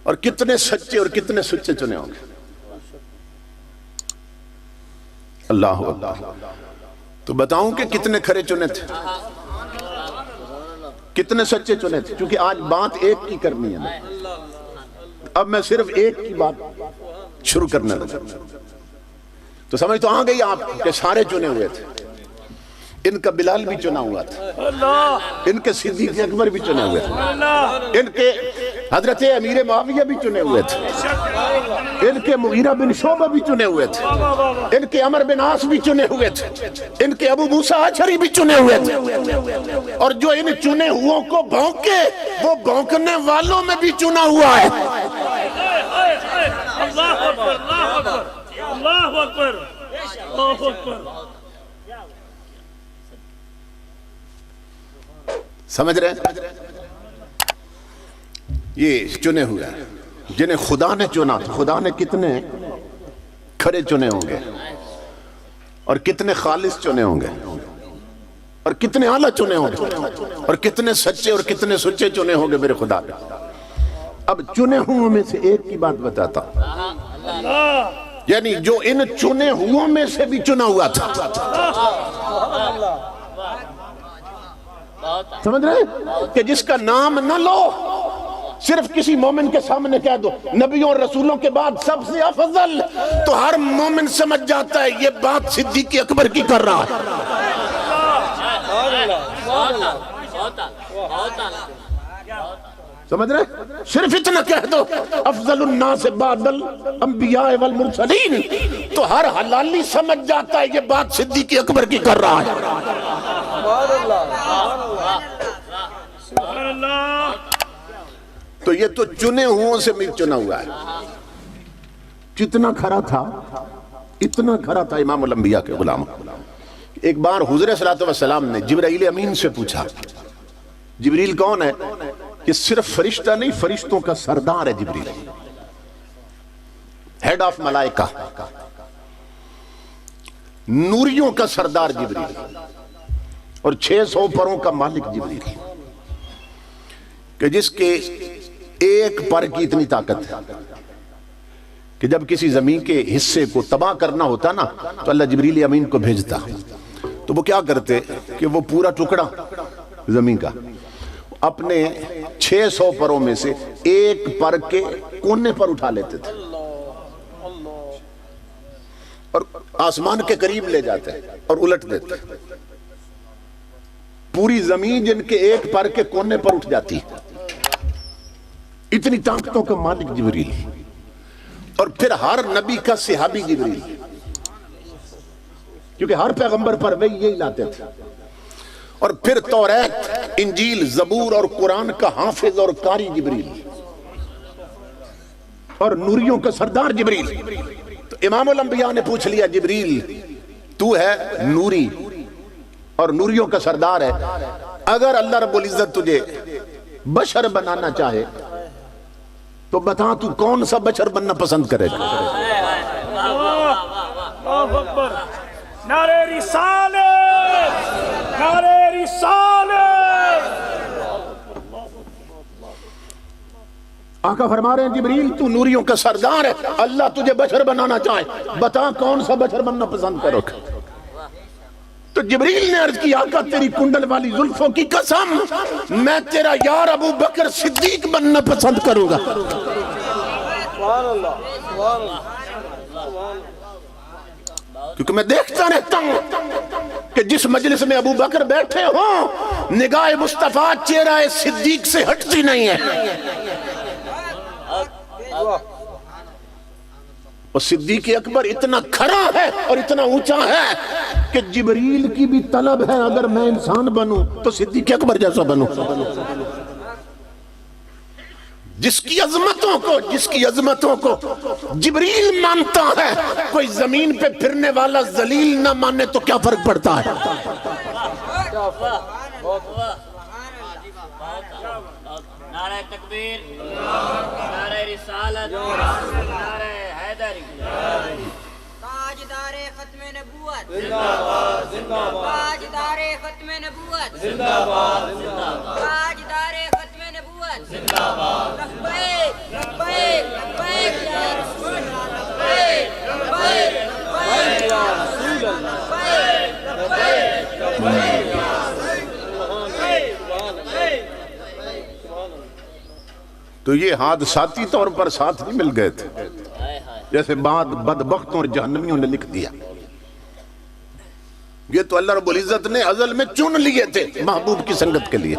اور کتنے سچے اور کتنے سچے چنے ہوں گے۔ اللہ اللہ، تو بتاؤں کہ کتنے کھرے چنے تھے، کتنے سچے چنے تھے، کیونکہ آج بات ایک کی کرنی ہے۔ اب میں صرف ایک کی بات شروع کرنے لگا تو سمجھ تو آ گئی آپ کہ سارے چنے ہوئے تھے۔ ان کا بلال بھی چنا ہوا تھا، ان کے صدیق اکبر بھی چنے ہوئے تھے، ان کے حضرت امیر معاویہ بھی چنے ہوئے تھے، ان کے مغیرہ بن شعبہ بھی چنے ہوئے تھے، ان کے عمر بن عاص بھی چنے ہوئے تھے، ان کے ابو موسیٰ اشعری بھی چنے ہوئے تھے، اور جو ان چنے ہوئوں کو بھونکے وہ بھونکنے والوں میں بھی چنا ہوا ہے۔ اللہ اکبر، اللہ اکبر، اللہ اکبر۔ سمجھ رہے ہیں؟ یہ چنے ہوئے جنہیں خدا نے چنا، خدا نے کتنے کھرے چنے ہوں گے، اور کتنے خالص چنے ہوں گے، اور کتنے اعلیٰ چنے ہوں گے، اور کتنے سچے اور کتنے سچے چنے ہوں گے میرے خدا نے۔ اب چنے ہوئوں میں سے ایک کی بات بتاتا ہوں، یعنی جو ان چنے ہوئوں میں سے بھی چنا ہوا تھا۔ سمجھ رہے کہ جس کا نام نہ لو، صرف کسی مومن کے سامنے کہہ دو نبیوں اور رسولوں کے بعد سب سے افضل، تو ہر مومن سمجھ جاتا ہے یہ بات صدیق اکبر کی کر رہا ہے۔ سمجھ رہے؟ صرف اتنا کہہ دو افضل الناس بعد الانبیاء والمرسلین، تو ہر حلالی سمجھ جاتا ہے یہ بات صدیق اکبر کی کر رہا ہے۔ تو یہ تو چنے ہوں سے میں چنا ہوا ہے. کتنا کھرا تھا، اتنا کھرا تھا امام الانبیاء کے غلام. ایک بار حضور صلی اللہ علیہ وسلم نے جبرائیل امین سے پوچھا، جبریل کون ہے؟ یہ صرف فرشتہ نہیں، فرشتوں کا سردار ہے جبریل، ہیڈ آف ملائکہ، نوریوں کا سردار جبریل، اور 600 پروں کا مالک جبریل، کہ جس کے ایک پر کی اتنی طاقت ہے کہ جب کسی زمین کے حصے کو تباہ کرنا ہوتا نا تو اللہ جبریل امین کو بھیجتا. تو وہ کیا کرتے کہ وہ پورا ٹکڑا زمین کا اپنے 600 پروں میں سے ایک پر کے کونے پر اٹھا لیتے تھے اور آسمان کے قریب لے جاتے اور الٹ دیتے. پوری زمین جن کے ایک پر کے کونے پر اٹھ جاتی. اتنی طاقتوں کا مالک جبریل. اور پھر ہر نبی کا صحابی جبریل، کیونکہ ہر پیغمبر پر وہی یہی لاتے تھے. اور پھر توریت، انجیل، زبور اور قرآن کا حافظ اور قاری جبریل، اور نوریوں کا سردار جبریل. تو امام الانبیاء نے پوچھ لیا، جبریل تو ہے نوری اور نوریوں کا سردار ہے، اگر اللہ رب العزت تجھے بشر بنانا چاہے تو بتا تو کون سا بشر بننا پسند کرے گا؟ اللہ اکبر، نعرہ رسالت، نعرہ رسالت. آقا فرما رہے ہیں جبریل تو نوریوں کا سردار ہے، اللہ تجھے بشر بنانا چاہے بتا کون سا بشر بننا پسند کرو گا؟ تو جبریل نے عرض کی، آقا تیری کنڈل والی زلفوں کی قسم میں تیرا یار ابو بکر صدیق بننا پسند کروں گا. کیونکہ میں دیکھتا رہتا ہوں کہ جس مجلس میں ابو بکر بیٹھے ہوں نگاہ مصطفیٰ چہرہ صدیق سے ہٹتی نہیں ہے. اور صدیق اکبر اتنا کھڑا ہے اور اتنا اونچا ہے کہ جبریل کی بھی طلب ہے اگر میں انسان بنوں تو صدیق اکبر جیسا بنوں، جس کی عظمتوں کو جبریل مانتا ہے. کوئی زمین پہ پھرنے والا ذلیل نہ مانے تو کیا فرق پڑتا ہے؟ نعرہ تکبیر، نعرہ رسالت، نعرہ حیدری. تاجدار ختم نبوت زندہ باد، زندہ باد. تاجدار ختم نبوت زندہ باد، زندہ باد. تاجدار ختم نبوت زندہ باد. لبیک لبیک لبیک یا رسول اللہ، لبیک لبیک لبیک یا رسول اللہ، لبیک لبیک لبیک یا تو یہ حادثاتی طور پر ساتھ نہیں مل گئے تھے جیسے بعد بدبختوں اور جہنمیوں نے لکھ دیا. یہ تو اللہ رب العزت نے ازل میں چن لیے تھے محبوب کی سنگت کے لیے.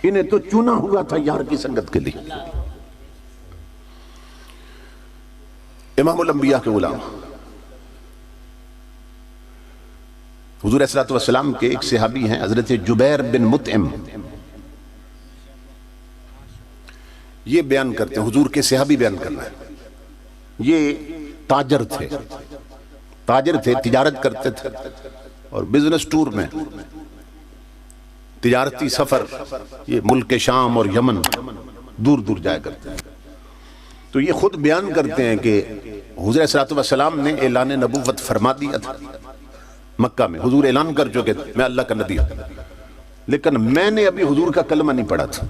انہیں تو چنا ہوا تھا یار کی سنگت کے لیے. امام الانبیاء کے غلام حضور صلی اللہ علیہ وسلم کے ایک صحابی ہیں حضرت جبیر بن مطعم. یہ بیان کرتے ہیں، حضور کے صحابی بیان کرنا ہے. یہ تاجر تھے، تجارت کرتے تھے اور بزنس ٹور میں تجارتی سفر یہ ملک شام اور یمن دور دور جایا کرتے ہیں. تو یہ خود بیان کرتے ہیں کہ حضور صلی اللہ علیہ وسلم نے اعلان نبوت فرما دیا تھا مکہ میں. حضور اعلان کر چکے تھے میں اللہ کا نبی ہوں، لیکن میں نے ابھی حضور کا کلمہ نہیں پڑھا تھا.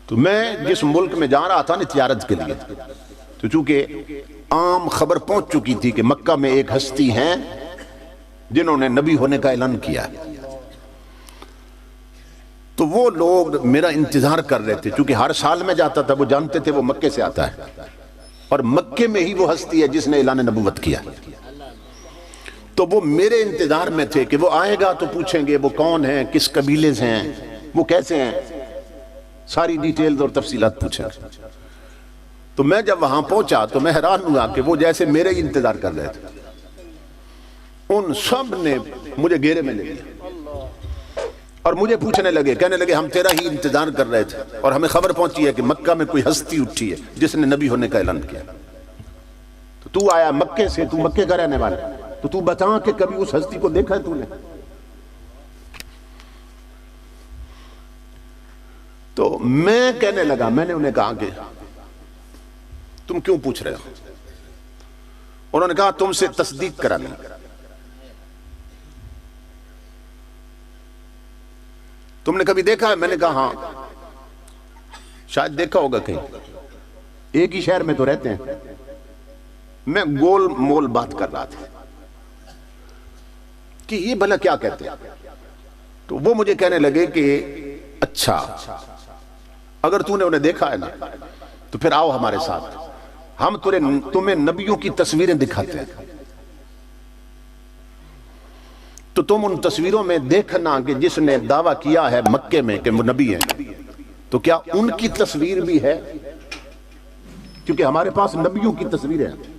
تو میں جس ملک میں جا رہا تھا نا تجارت کے لیے، تو چونکہ عام خبر پہنچ چکی تھی کہ مکہ میں ایک ہستی ہیں جنہوں نے نبی ہونے کا اعلان کیا، تو وہ لوگ میرا انتظار کر رہے تھے. چونکہ ہر سال میں جاتا تھا، وہ جانتے تھے وہ مکے سے آتا ہے اور مکے میں ہی وہ ہستی ہے جس نے اعلان نبوت کیا. تو وہ میرے انتظار میں تھے کہ وہ آئے گا تو پوچھیں گے وہ کون ہیں، کس قبیلے سے ہیں، وہ کیسے ہیں، ساری ڈیٹیلز اور تفصیلات پوچھیں. تو میں جب وہاں پہنچا تو میں حیران ہوا کہ وہ جیسے میرے ہی انتظار کر رہے تھے. ان سب نے مجھے گھیرے میں لے لیا اور مجھے پوچھنے لگے، کہنے لگے ہم تیرا ہی انتظار کر رہے تھے اور ہمیں خبر پہنچی ہے کہ مکہ میں کوئی ہستی اٹھی ہے جس نے نبی ہونے کا اعلان کیا. تو آیا مکے سے، تو مکے کا رہنے والا، تو بتا کہ کبھی اس ہستی کو دیکھا ہے تو نے؟ تو میں کہنے لگا، میں نے انہیں کہا کہ تم کیوں پوچھ رہے ہو؟ انہوں نے کہا تم سے تصدیق کرانی. تم نے کبھی دیکھا ہے؟ میں نے کہا ہاں شاید دیکھا ہوگا کہیں، ایک ہی شہر میں تو رہتے ہیں. میں گول مول بات کر رہا تھا کہ یہ بھلا کیا کہتے ہیں. تو وہ مجھے کہنے لگے کہ اچھا اگر تو نے انہیں دیکھا ہے نا تو پھر آؤ ہمارے ساتھ، ہم تمہیں نبیوں کی تصویریں دکھاتے ہیں. تو تم ان تصویروں میں دیکھنا کہ جس نے دعویٰ کیا ہے مکے میں کہ وہ نبی ہیں، تو کیا ان کی تصویر بھی ہے؟ کیونکہ ہمارے پاس نبیوں کی تصویریں ہیں.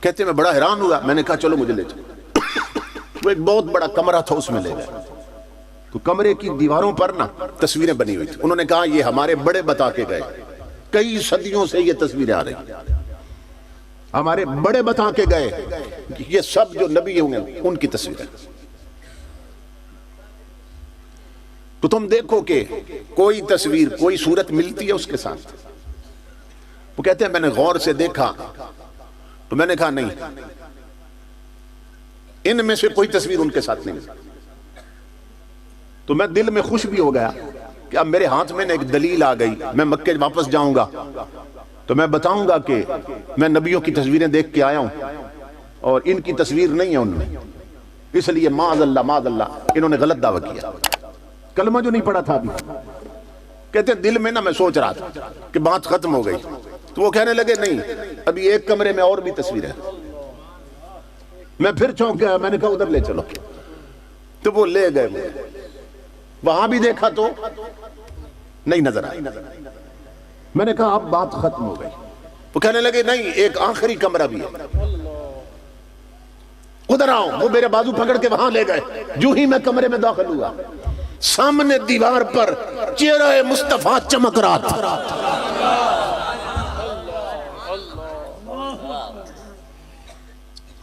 کہتے میں بڑا حیران ہوا. میں نے کہا چلو مجھے لے چلو. وہ ایک بہت بڑا کمرہ تھا، اس میں لے گئے. تو کمرے کی دیواروں پر نا تصویریں بنی ہوئی تھی. انہوں نے کہا یہ ہمارے بڑے بتا کے گئے، کئی صدیوں سے یہ تصویریں آ رہی، ہمارے بڑے بتا کے گئے کہ یہ سب جو نبی ہوں گے ان کی تصویریں. تو تم دیکھو کہ کوئی تصویر، کوئی صورت ملتی ہے اس کے ساتھ. وہ کہتے ہیں میں نے غور سے دیکھا تو میں نے کہا نہیں، ان میں سے کوئی تصویر ان کے ساتھ نہیں. تو میں دل میں خوش بھی ہو گیا کہ اب میرے ہاتھ میں ایک دلیل آ گئی. میں مکے واپس جاؤں گا تو میں بتاؤں گا کہ میں نبیوں کی تصویریں دیکھ کے آیا ہوں اور ان کی تصویر نہیں ہے ان میں. اس لیے معاذ اللہ انہوں نے غلط دعویٰ کیا. کلمہ جو نہیں پڑھا تھا ابھی. کہتے ہیں دل میں نا میں سوچ رہا تھا کہ بات ختم ہو گئی. تو وہ کہنے لگے نہیں، ابھی ایک کمرے میں اور بھی تصویر ہے. میں پھر چونک گیا. میں نے کہا ادھر لے چلو. تو وہ لے گئے مجھے. وہاں بھی دیکھا تو نہیں نظر آئی. میں نے کہا اب بات ختم ہو گئی. وہ کہنے لگے نہیں، ایک آخری کمرہ بھی ہے، ادھر آؤ. وہ میرے بازو پکڑ کے وہاں لے گئے. جو ہی میں کمرے میں داخل ہوا، سامنے دیوار پر چہرہ مصطفیٰ چمک رہا تھا.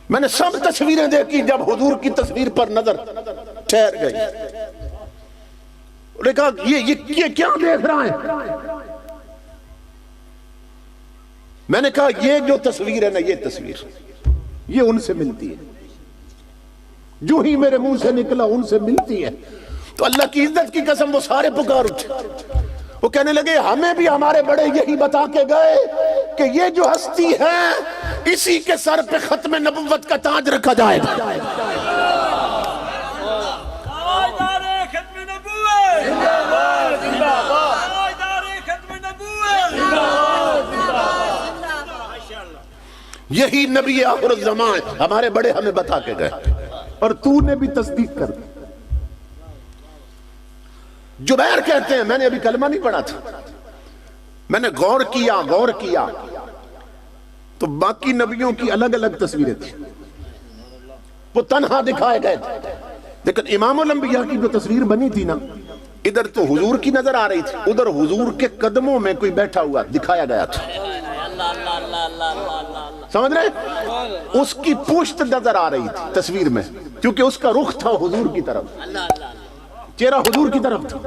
میں نے سب تصویریں دیکھی. جب حضور کی تصویر پر نظر ٹھہر گئی، انہوں نے کہا یہ کیا دیکھ رہا ہے؟ میں نے کہا یہ جو تصویر ہے نا، یہ تصویر یہ ان سے ملتی ہے. جو ہی میرے منہ سے نکلا ان سے ملتی ہے. تو اللہ کی عزت کی قسم وہ سارے پکار اٹھے. وہ کہنے لگے ہمیں بھی ہمارے بڑے یہی بتا کے گئے کہ یہ جو ہستی ہے اسی کے سر پہ ختم نبوت کا تاج رکھا جائے گا. یہی نبی آخر الزمان ہمارے بڑے ہمیں بتا کے گئے اور تو نے بھی تصدیق کر دی. جبیر کہتے ہیں میں نے ابھی کلمہ نہیں پڑھا تھا، میں نے غور کیا تو باقی نبیوں کی الگ الگ تصویریں تھیں، وہ تنہا دکھائے گئے تھے. لیکن امام الانبیاء کی جو تصویر بنی تھی نا، ادھر تو حضور کی نظر آ رہی تھی، ادھر حضور کے قدموں میں کوئی بیٹھا ہوا دکھایا گیا تھا. سمجھ رہے؟ اس کی پشت نظر آ رہی تھی تصویر میں، کیونکہ اس کا رخ تھا حضور کی طرف، چہرہ حضور کی طرف تھا.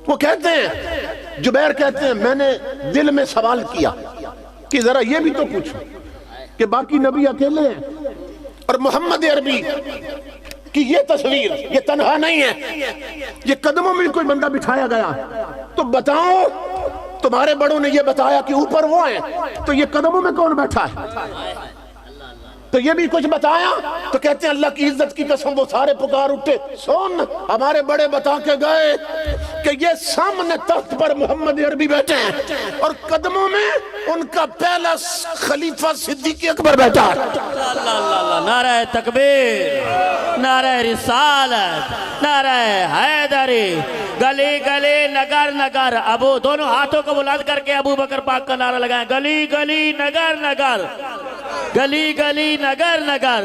وہ کہتے ہیں، جبیر کہتے ہیں میں نے دل میں سوال کیا کہ ذرا یہ بھی تو پوچھو کہ باقی نبی اکیلے ہیں اور محمد عربی کی یہ تصویر یہ تنہا نہیں ہے، یہ قدموں میں کوئی بندہ بٹھایا گیا. تو بتاؤ تمہارے بڑوں نے یہ بتایا کہ اوپر وہ ہیں، تو یہ قدموں میں کون بیٹھا ہے؟ تو یہ بھی کچھ بتایا. تو کہتے ہیں اللہ کی عزت کی قسم وہ سارے پکار اٹھے سن ہمارے بڑے بتا کے گئے کہ یہ سامنے تخت پر محمد عربی بیٹھے ہیں اور قدموں میں ان کا پہلا خلیفہ صدیق اکبر بیٹھا ہے. نعرہ تکبیر، نعرہ رسالت، نعرہ حیدری، گلی گلی نگر نگر. ابو دونوں ہاتھوں کو بلند کر کے ابو بکر پاک کا نعرہ لگائیں، گلی گلی نگر نگر، گلی گلی نگر نگر،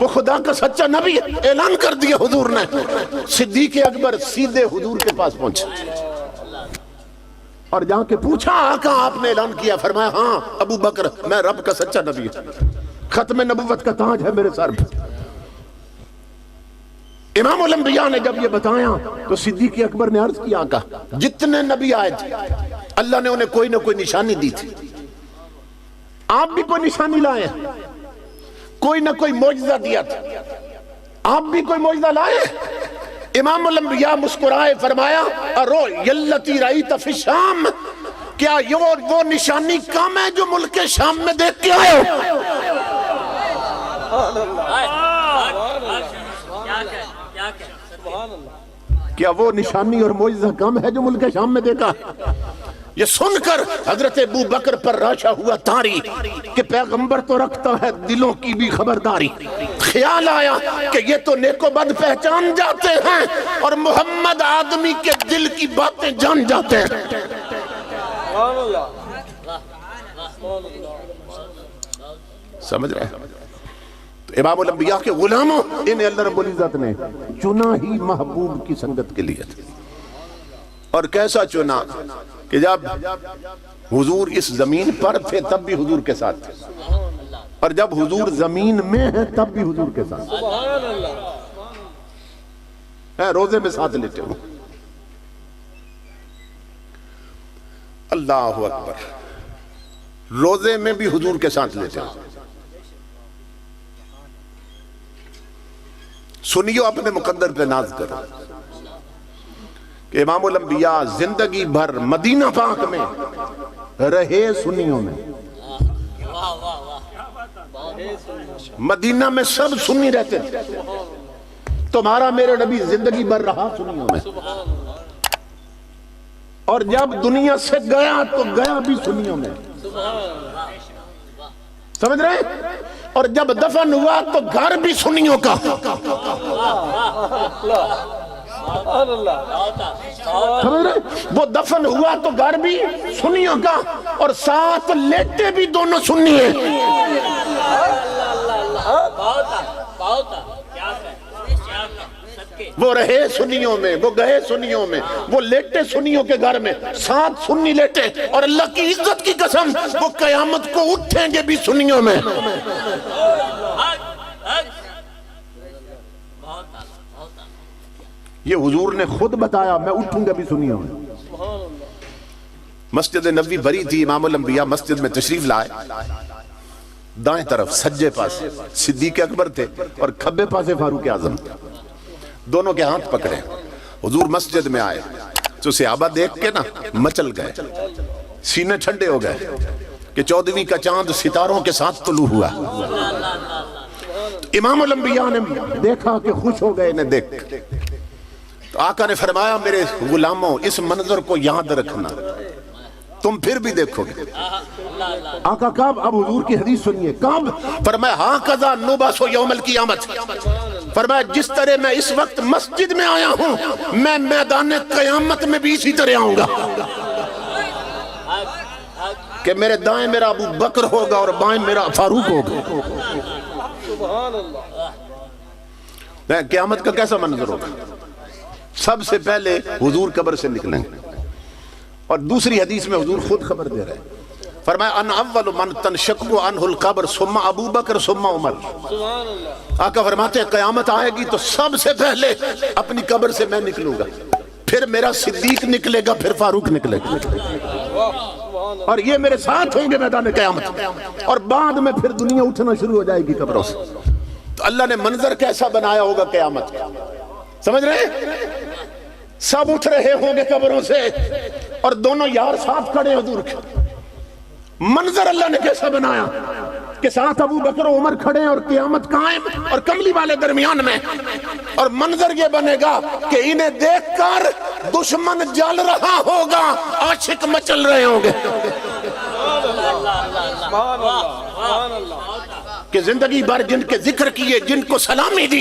وہ خدا کا سچا نبی ہے، اعلان کر دیا حضور نے۔ صدیق اکبر سیدھے حضور کے پاس پہنچے اور جا کے پوچھا آقا آپ نے اعلان کیا؟ فرمایا ہاں ابو بکر میں رب کا سچا نبی ہوں، ختم نبوت کا تاج ہے میرے سر پہ۔ امام الانبیاء نے جب یہ بتایا تو صدیق اکبر نے عرض کیا آقا جتنے نبی آئے تھے اللہ نے انہیں کوئی نہ کوئی نشانی دی تھی، آپ بھی کوئی نشانی لائے، کوئی نہ کوئی معجزہ دیا تھا، آپ بھی کوئی معجزہ لائے؟ امام الانبیاء مسکرائے فرمایا ارو یلتی رأیت فی الشام، کیا یہ وہ نشانی کم ہے جو ملک شام میں دیکھ کے آئے ہو؟ کیا وہ نشانی اور معجزہ کم ہے جو ملک شام میں دیکھا؟ یہ سن کر حضرت ابو بکر پر راشا ہوا تاری کہ پیغمبر تو رکھتا ہے دلوں کی بھی خبرداری۔ خیال آیا کہ یہ تو نیک و بد پہچان جاتے ہیں اور محمد آدمی کے دل کی باتیں جان جاتے ہیں۔ سمجھ رہے ہیں؟ امام الانبیاء کے غلاموں انہیں اللہ رب العزت نے چنا ہی محبوب کی سنگت کے لیے تھے، اور کیسا چنا کہ جب حضور اس زمین پر تھے تب بھی حضور کے ساتھ تھے، اور جب حضور زمین میں ہے تب بھی حضور کے ساتھ ہیں، روزے میں ساتھ لیتے ہوں۔ اللہ اکبر، روزے میں بھی حضور کے ساتھ لیتے ہوں۔ سنیو اپنے مقدر پہ ناز کرو کہ امام الانبیاء زندگی بھر مدینہ پاک میں رہے سنیوں میں، مدینہ میں سب سنی رہتے تھے، تمہارا میرے نبی زندگی بھر رہا سنیوں میں، اور جب دنیا سے گیا تو گیا بھی سنیوں میں، سمجھ رہے ہیں؟ اور جب دفن ہوا تو گھر بھی سنیوں کا، سمجھ رہے؟ وہ دفن ہوا تو گھر بھی سنیوں کا، اور ساتھ لیٹے بھی دونوں سنی ہیں۔ وہ رہے سنیوں میں، وہ گئے سنیوں میں، وہ لیٹے سنیوں کے گھر میں، ساتھ سنی لیٹے، اور اللہ کی عزت کی قسم وہ قیامت کو اٹھیں گے بھی سنیوں میں۔ یہ حضور نے خود بتایا میں اٹھوں گا بھی سنیوں میں۔ مسجد نبوی بری تھی، امام الانبیاء مسجد میں تشریف لائے، دائیں طرف سجے پاس صدیق اکبر تھے اور کھبے پاسے فاروق اعظم، دونوں کے ہاتھ پکڑے، حضور مسجد میں آئے تو صحابہ دیکھ کے نا مچل گئے، سینے ٹھنڈے ہو گئے کہ 14ویں کا چاند ستاروں کے ساتھ طلوع ہوا۔ امام الانبیاء نے دیکھا کہ خوش ہو گئے انہیں دیکھ، تو آقا نے فرمایا میرے غلاموں اس منظر کو یاد رکھنا، تم پھر بھی دیکھو گے۔ آقا کب؟ اب حضور کی حدیث سنیے، کب؟ فرمایا ہاں قضا نباس یوم القیامت، فرمایا جس طرح میں اس وقت مسجد میں آیا ہوں میں میدان قیامت میں بھی اسی طرح آؤں گا، کہ میرے دائیں میرا ابو بکر ہوگا اور بائیں میرا فاروق ہوگا۔ قیامت کا کیسا منظر ہوگا؟ سب سے پہلے حضور قبر سے نکلیں گے، اور دوسری حدیث میں حضور خود خبر دے رہے ہیں، فرمایا ان اول من تنشق عنہ القبر ثم ابو بکر ثم عمر۔ آقا فرماتے ہیں قیامت آئے گی تو سب سے پہلے اپنی قبر سے میں نکلوں گا، پھر میرا صدیق نکلے گا، پھر فاروق نکلے گا، اور یہ میرے ساتھ ہوں گے میدان قیامت، اور بعد میں پھر دنیا اٹھنا شروع ہو جائے گی قبروں سے۔ تو اللہ نے منظر کیسا بنایا ہوگا قیامت، سمجھ رہے ہیں؟ سب اٹھ رہے ہوں گے قبروں سے اور دونوں یار ساتھ کھڑے حضور کے، منظر اللہ نے کیسا بنایا کہ ساتھ ابو بکر و عمر کھڑے اور قیامت قائم اور کملی والے درمیان میں، اور منظر یہ بنے گا کہ انہیں دیکھ کر دشمن جل رہا ہوگا، عاشق مچل رہے ہوں گے، کہ زندگی بھر جن کے ذکر کیے، جن کو سلامی دی،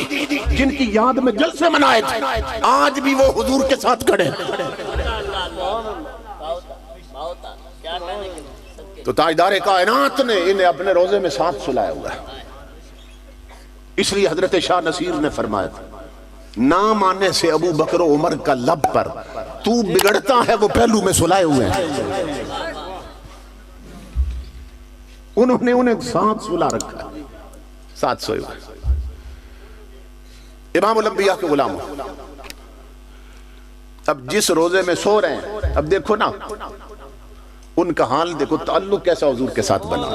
جن کی یاد میں جلسے منائے تھے، آج بھی وہ حضور کے ساتھ کھڑے ہیں۔ تو تاجدار کائنات نے انہیں اپنے روزے میں ساتھ سلایا ہوا ہے، اس لیے حضرت شاہ نصیر نے فرمایا تھا نہ ماننے سے ابو بکر و عمر کا لب پر تو بگڑتا ہے وہ پہلو میں سلائے ہوئے ہیں. انہوں نے انہیں ساتھ سلا رکھا ہے, ساتھ سوئے ہوئے. امام الانبیاء کے غلام. اب جس روزے میں سو رہے ہیں, اب دیکھو نا ان کا حال دیکھو, تعلق کیسا حضور کے ساتھ بنا.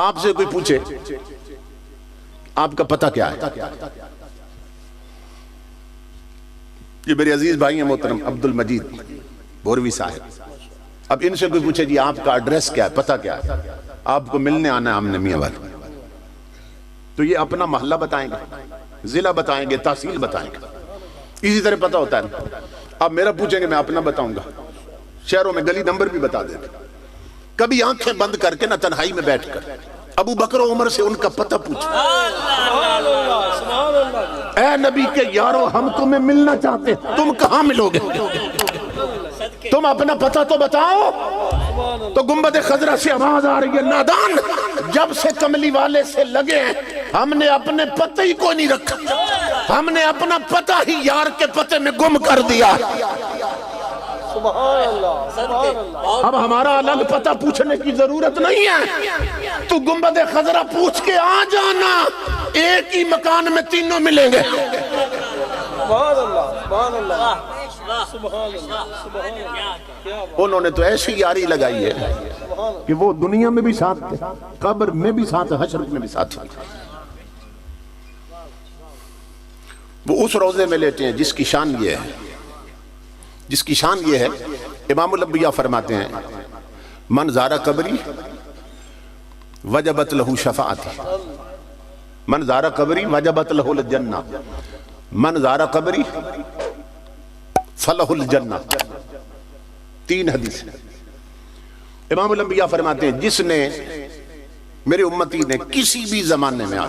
آپ سے کوئی پوچھے آپ کا پتہ کیا ہے, یہ میرے عزیز بھائی ہیں محترم عبد المجید بوروی صاحب, اب ان سے کوئی پوچھے جی آپ کا ایڈریس کیا ہے, پتہ کیا ہے, آپ کو ملنے آنا ہے آمنے میاں والے, تو یہ اپنا محلہ بتائیں گے, ضلع بتائیں گے, تحصیل بتائیں گے, اسی طرح پتہ ہوتا ہے. اب میرا پوچھیں گے میں اپنا بتاؤں گا, شہروں میں گلی نمبر بھی بتا دیں گے. کبھی آنکھیں بند کر کے نہ تنہائی میں بیٹھ کر ابو بکر و عمر سے ان کا پتہ پوچھا, اے نبی کے یارو ہم تمہیں ملنا چاہتے ہیں, تم کہاں ملو گے, تم اپنا پتہ تو بتاؤ. تو گنبد خضرا سے آواز آ رہی ہے نادان, جب سے کملی والے سے لگے ہیں ہم نے اپنے پتہ ہی کو نہیں رکھا, ہم نے اپنا پتہ ہی یار کے پتہ میں گم کر دیا. اب ہمارا الگ پتہ پوچھنے کی ضرورت نہیں ہے, تو گنبد خضرا پوچھ کے آ جانا, ایک ہی مکان میں تینوں ملیں گے. انہوں نے تو ایسی یاری لگائی ہے کہ وہ دنیا میں بھی ساتھ تھے, قبر میں بھی ساتھ, حشر میں بھی ساتھ تھے. وہ اس روزے میں لیتے ہیں جس کی شان یہ ہے, جس کی شان یہ ہے. امام الانبیاء فرماتے ہیں من زار قبری وجبت لہو شفاعتی, من زار قبری وجبت لہو الجنہ, من زار قبری فلہ الجنہ. 3 حدیث. امام الانبیاء فرماتے ہیں جس نے میرے امتی نے کسی بھی زمانے میں آ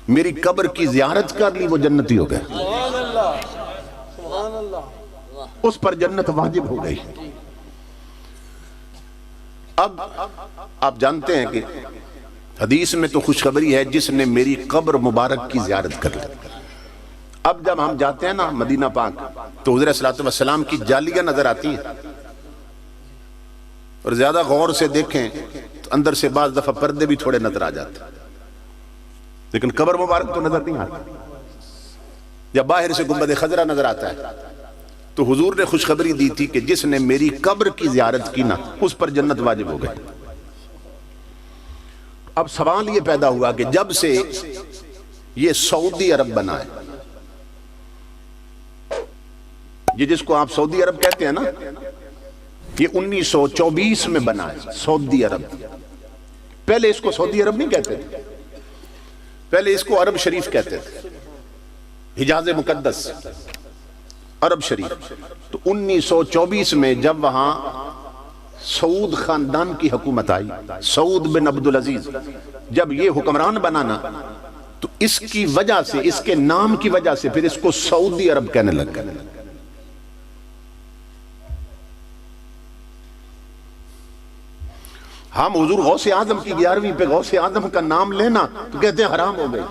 میری قبر کی زیارت کر لی وہ جنتی ہو گئے, اس پر جنت واجب ہو گئی. اب آپ جانتے ہیں کہ حدیث میں تو خوشخبری ہے جس نے میری قبر مبارک کی زیارت کر لی. اب جب ہم جاتے ہیں نا مدینہ پاک تو حضور صلی اللہ علیہ وسلم کی جالیاں نظر آتی ہیں, اور زیادہ غور سے دیکھیں تو اندر سے بعض دفعہ پردے بھی تھوڑے نظر آ جاتے ہیں, لیکن قبر مبارک تو نظر نہیں آتی. جب باہر سے گنبد خضرا نظر آتا ہے تو حضور نے خوشخبری دی تھی کہ جس نے میری قبر کی زیارت کی نا اس پر جنت واجب ہو گئی. اب سوال یہ پیدا ہوا کہ جب سے یہ سعودی عرب بنا ہے, یہ جس کو آپ سعودی عرب کہتے ہیں نا, یہ 1924 میں بنا ہے سعودی عرب. پہلے اس کو سعودی عرب نہیں کہتے تھے, پہلے اس کو عرب شریف کہتے تھے, حجاز مقدس عرب شریف. تو 1924 میں جب وہاں سعود خاندان کی حکومت آئی, سعود بن عبدالعزیز جب یہ حکمران بنانا تو اس کی وجہ سے, اس کے نام کی وجہ سے پھر اس کو سعودی عرب کہنے لگ گئے. ہم حضور غوث اعظم کی 11ویں پہ غوث اعظم کا نام لینا تو کہتے ہیں حرام ہو گئے,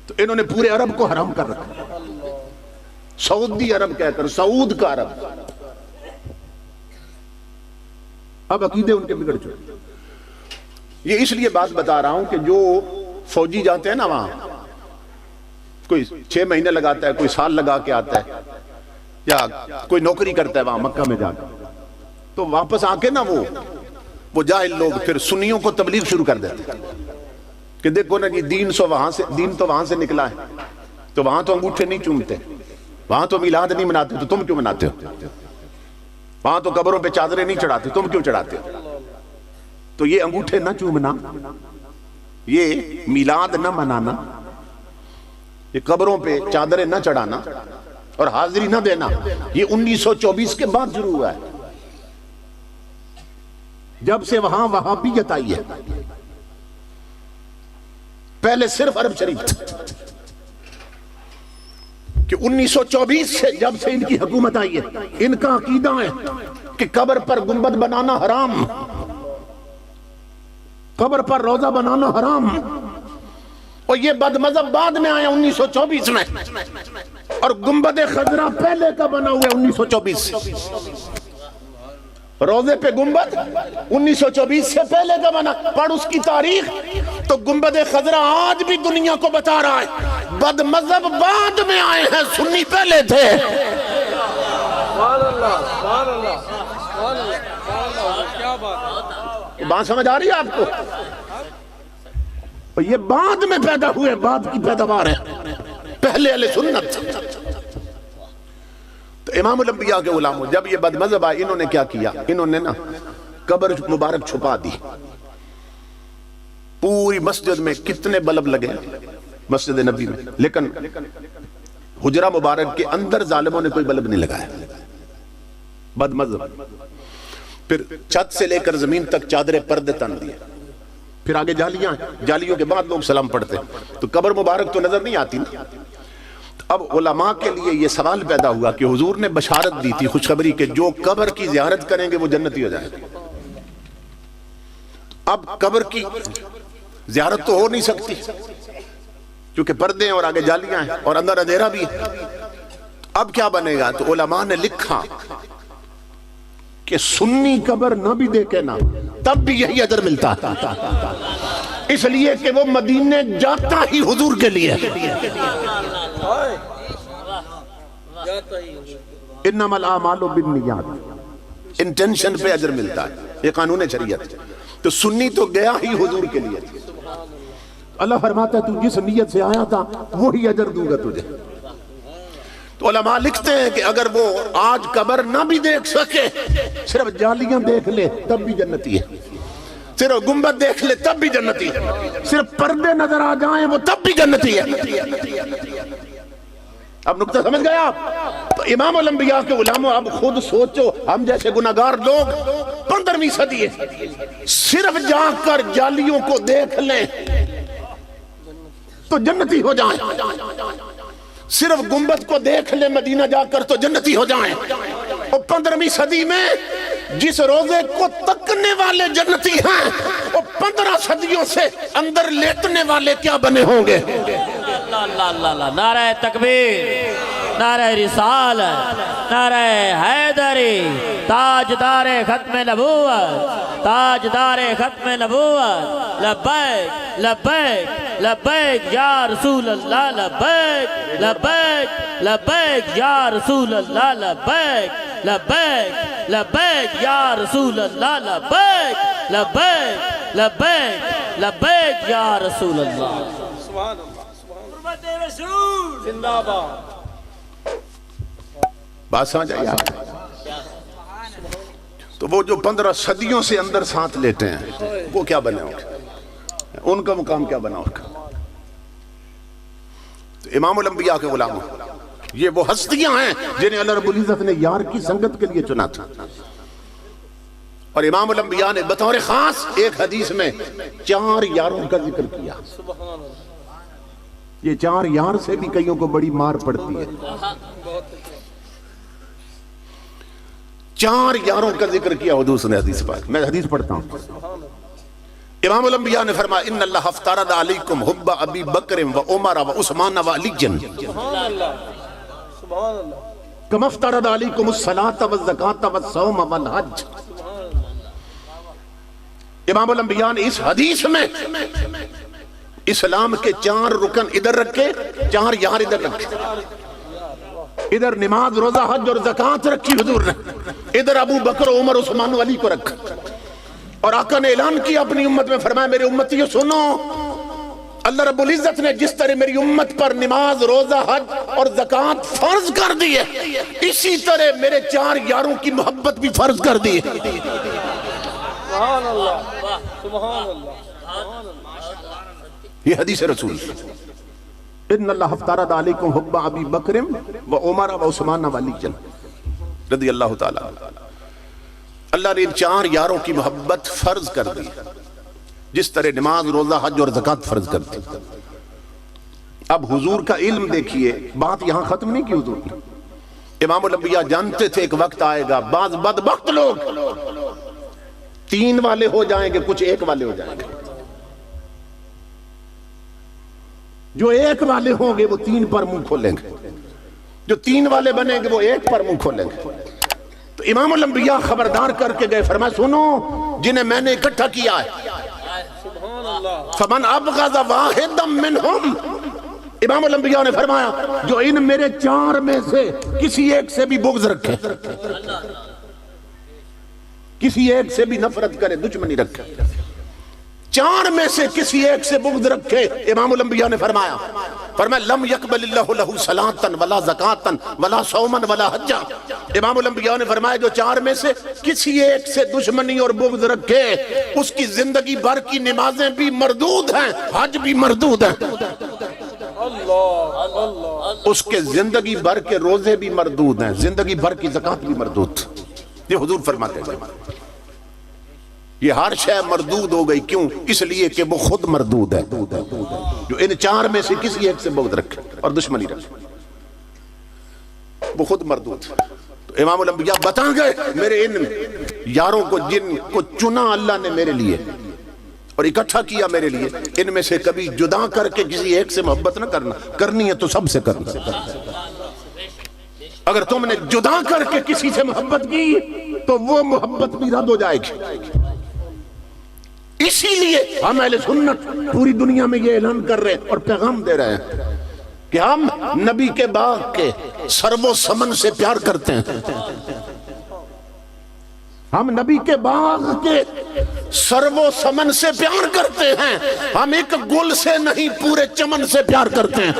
تو انہوں نے پورے عرب کو حرام کر رکھا, سعودی عرب کہہ کر, سعود کا عرب. اب عقیدے ان کے بگڑ چکے. یہ اس لیے بات بتا رہا ہوں کہ جو فوجی جاتے ہیں نا وہاں, کوئی 6 مہینے لگاتا ہے, کوئی سال لگا کے آتا ہے, یا کوئی نوکری کرتا ہے وہاں مکہ میں جا کے, تو واپس آ کے نا وہ جاہل لوگ پھر سنیوں کو تبلیغ شروع کر دیتے کہ دیکھو نا جی دین تو وہاں سے نکلا ہے, تو وہاں تو انگوٹھے نہیں چومتے, وہاں تو میلاد نہیں مناتے, تو تم کیوں مناتے ہو؟ وہاں تو قبروں پہ چادریں نہیں چڑھاتے, تم کیوں چڑھاتے ہو؟ تو یہ انگوٹھے نہ چومنا, یہ میلاد نہ منانا, یہ قبروں پہ چادریں نہ چڑھانا اور حاضری نہ دینا, یہ 1924 کے بعد شروع ہوا ہے, جب سے وہاں وہابیت آئی ہے. پہلے صرف عرب شریف تھا کہ 1924 سے جب سے ان کی حکومت آئی ہے, ان کا عقیدہ ہے کہ قبر پر گنبد بنانا حرام, قبر پر روزہ بنانا حرام، اور یہ بد مذہب بعد میں آیا 1924 میں، اور گنبد خضرا پہلے کا بنا ہوا ہے 1924 روزے پہ گنبد 1924 سے پہلے کا بنا، پڑھ اس کی تاریخ تو گنبد خضرا آج بھی دنیا کو بتا رہا ہے بد مذہب بعد میں آئے ہیں، سنی پہلے تھے۔ بات سمجھ آ رہی ہے آپ کو؟ یہ بعد میں پیدا ہوئے، بعد کی پیداوار ہے، پہلے اہل سنت۔ تو امام الانبیاء کے علماء جب یہ بد مذہب آئے، انہوں نے کیا کیا؟ انہوں نے نا قبر مبارک چھپا دی۔ پوری مسجد میں کتنے بلب لگے مسجد نبی میں، لیکن حجرہ مبارک کے اندر ظالموں نے کوئی بلب نہیں لگایا، بد مذہب۔ پھر چھت سے لے کر زمین تک چادریں پردے تن دیے، پھر آگے جالیاں، جالیوں کے بعد لوگ سلام پڑھتے، تو قبر مبارک تو نظر نہیں آتی نا۔ اب علماء کے لیے یہ سوال پیدا ہوا کہ حضور نے بشارت دی تھی، خوشخبری کہ جو قبر کی زیارت کریں گے وہ جنتی ہو جائیں گے۔ اب قبر کی زیارت تو ہو نہیں سکتی کیونکہ پردے ہیں اور آگے جالیاں ہیں اور اندر اندھیرا بھی ہے۔ اب کیا بنے گا؟ تو علماء نے لکھا کہ سنی قبر نہ بھی دیکھے نا تب بھی یہی اجر ملتا ہے، اس لیے کہ وہ مدینے جاتا ہی حضور کے لیے۔ انما الاعمال بالنیات، انٹینشن پہ اجر ملتا ہے، یہ قانون شریعت۔ تو سنی تو گیا ہی حضور کے لیے، اللہ فرماتا ہے تو جس نیت سے آیا تھا وہی اجر دوں گا تجھے۔ تو علماء لکھتے ہیں کہ اگر وہ آج قبر نہ بھی دیکھ سکے، صرف جالیاں دیکھ لے تب بھی جنتی ہے، صرف گنبد دیکھ لے تب بھی جنتی ہے، صرف پردے نظر آ جائیں وہ تب بھی جنتی ہے۔ اب نقطہ سمجھ گئے آپ؟ تو امام الانبیاء کے علماء، اب خود سوچو ہم جیسے گناہگار لوگ 15ویں صدی ہے، صرف جا کر جالیوں کو دیکھ لیں تو جنتی ہو جائیں، صرف گنبد کو دیکھ لیں مدینہ جا کر تو جنتی ہو جائیں۔ اور 15ویں صدی میں جس روزے کو تکنے والے جنتی ہیں، وہ 15 صدیوں سے اندر لیٹنے والے کیا بنے ہوں گے؟ اللہ اللہ اللہ، نعرہ تکبیر، نعرہ رسالت، نعرہ حیدری، تاجدار ختم نبوت، تاجدار ختم نبوت، لبیک لبیک لبیک یا رسول اللہ، لبیک لبیک لبیک یا رسول اللہ، لبیک لبیک لبیک یا رسول اللہ، لبیک لبیک لبیک لبیک یا رسول اللہ۔ بات سمجھ آئی آپ؟ تو وہ جو 15 صدیوں سے اندر ساتھ لیتے ہیں وہ کیا بنے ہوگا؟ ان کا مقام کیا بنا ہوگا؟ تو امام الانبیاء کے غلام، یہ وہ ہستیاں ہیں جنہیں اللہ رب العزت نے یار کی سنگت کے لیے چنا تھا۔ اور امام الانبیاء نے بطور خاص ایک حدیث میں 4 یاروں کا ذکر کیا۔ یہ 4 یار سے بھی کئیوں کو بڑی مار پڑتی ہے۔ 4 یاروں کا ذکر کیا حضور نے حدیث پاک میں حدیث پڑھتا ہوں۔ امام الانبیاء نے فرمایا ان اللہ افترض علیکم حب ابی بکر و عمر و عثمان و علی کما افترض علیکم الصلاۃ والزکاۃ والصوم والحج۔ امام الانبیاء نے اس حدیث میں اسلام کے 4 رکن ادھر رکھے، 4 یار ادھر رکھے۔ ادھر نماز، روزہ، حج اور زکاة رکھی حضور نے، ادھر ابو بکر، عمر، عثمان و علی کو رکھا۔ اور آقا نے اعلان کیا اپنی امت میں، فرمایا میرے امتیوں سنو، اللہ رب العزت نے جس طرح میری امت پر نماز، روزہ، حج اور زکاة فرض کر دی ہے، اسی طرح میرے 4 یاروں کی محبت بھی فرض کر دی ہے۔ سبحان اللہ، سبحان اللہ۔ یہ حدیث رسول، ان اللہ افترض علیکم حب ابی بکر و عمر و عثمان و علی رضی اللہ تعالیٰ۔ اللہ نے ان 4 یاروں کی محبت فرض کر دی جس طرح نماز، روزہ، حج اور زکاة فرض کر دی۔ اب حضور کا علم دیکھیے، بات یہاں ختم نہیں کی حضور نے۔ امام الانبیاء جانتے تھے ایک وقت آئے گا بعض بدبخت لوگ 3 والے ہو جائیں گے، کچھ 1 والے ہو جائیں گے۔ جو ایک والے ہوں گے وہ تین پر منہ کھولیں گے، جو تین والے بنیں گے وہ ایک پر منہ کھولیں گے۔ تو امام الانبیاء خبردار کر کے گئے، فرمایا سنو جنہیں میں نے اکٹھا کیا ہے، فمن ابغض واحدا منہم، امام الانبیاء نے فرمایا جو ان میرے چار میں سے کسی ایک سے بھی بغض رکھے، کسی ایک سے بھی نفرت کرے، دشمنی رکھے، چار میں سے کسی ایک سے بغض رکھے، امام الانبیاء نے فرمایا لم یقبل اللہ لہ صلاۃ ولا زکاۃ ولا صوما ولا حجا۔ امام الانبیاء نے فرمایا جو چار میں سے کسی ایک سے دشمنی اور بغض رکھے اس کی زندگی بھر کی نمازیں بھی مردود ہیں، حج بھی مردود ہیں، اس کے زندگی بھر کے روزے بھی مردود ہیں، زندگی بھر کی زکاة بھی مردود۔ یہ حضور فرماتے ہیں یہ ہر شے مردود ہو گئی، کیوں؟ اس لیے کہ وہ خود مردود ہے، جو ان چار میں سے کسی ایک سے بغض رکھے اور دشمنی رکھے وہ خود مردود۔ تو امام الانبیاء بتا گئے میرے ان یاروں کو جن کو چنا اللہ نے میرے لیے اور اکٹھا کیا میرے لیے، ان میں سے کبھی جدا کر کے کسی ایک سے محبت نہ کرنا، کرنی ہے تو سب سے کرنا۔ اگر تم نے جدا کر کے کسی سے محبت کی تو وہ محبت بھی رد ہو جائے گی۔ اسی لیے ہم اہل سنت پوری دنیا میں یہ اعلان کر رہے ہیں اور پیغام دے رہے ہیں کہ ہم نبی کے باغ کے سرو و سمن سے پیار کرتے ہیں، ہم نبی کے باغ کے سرو و سمن سے پیار کرتے ہیں، ہم ایک گل سے نہیں پورے چمن سے پیار کرتے ہیں،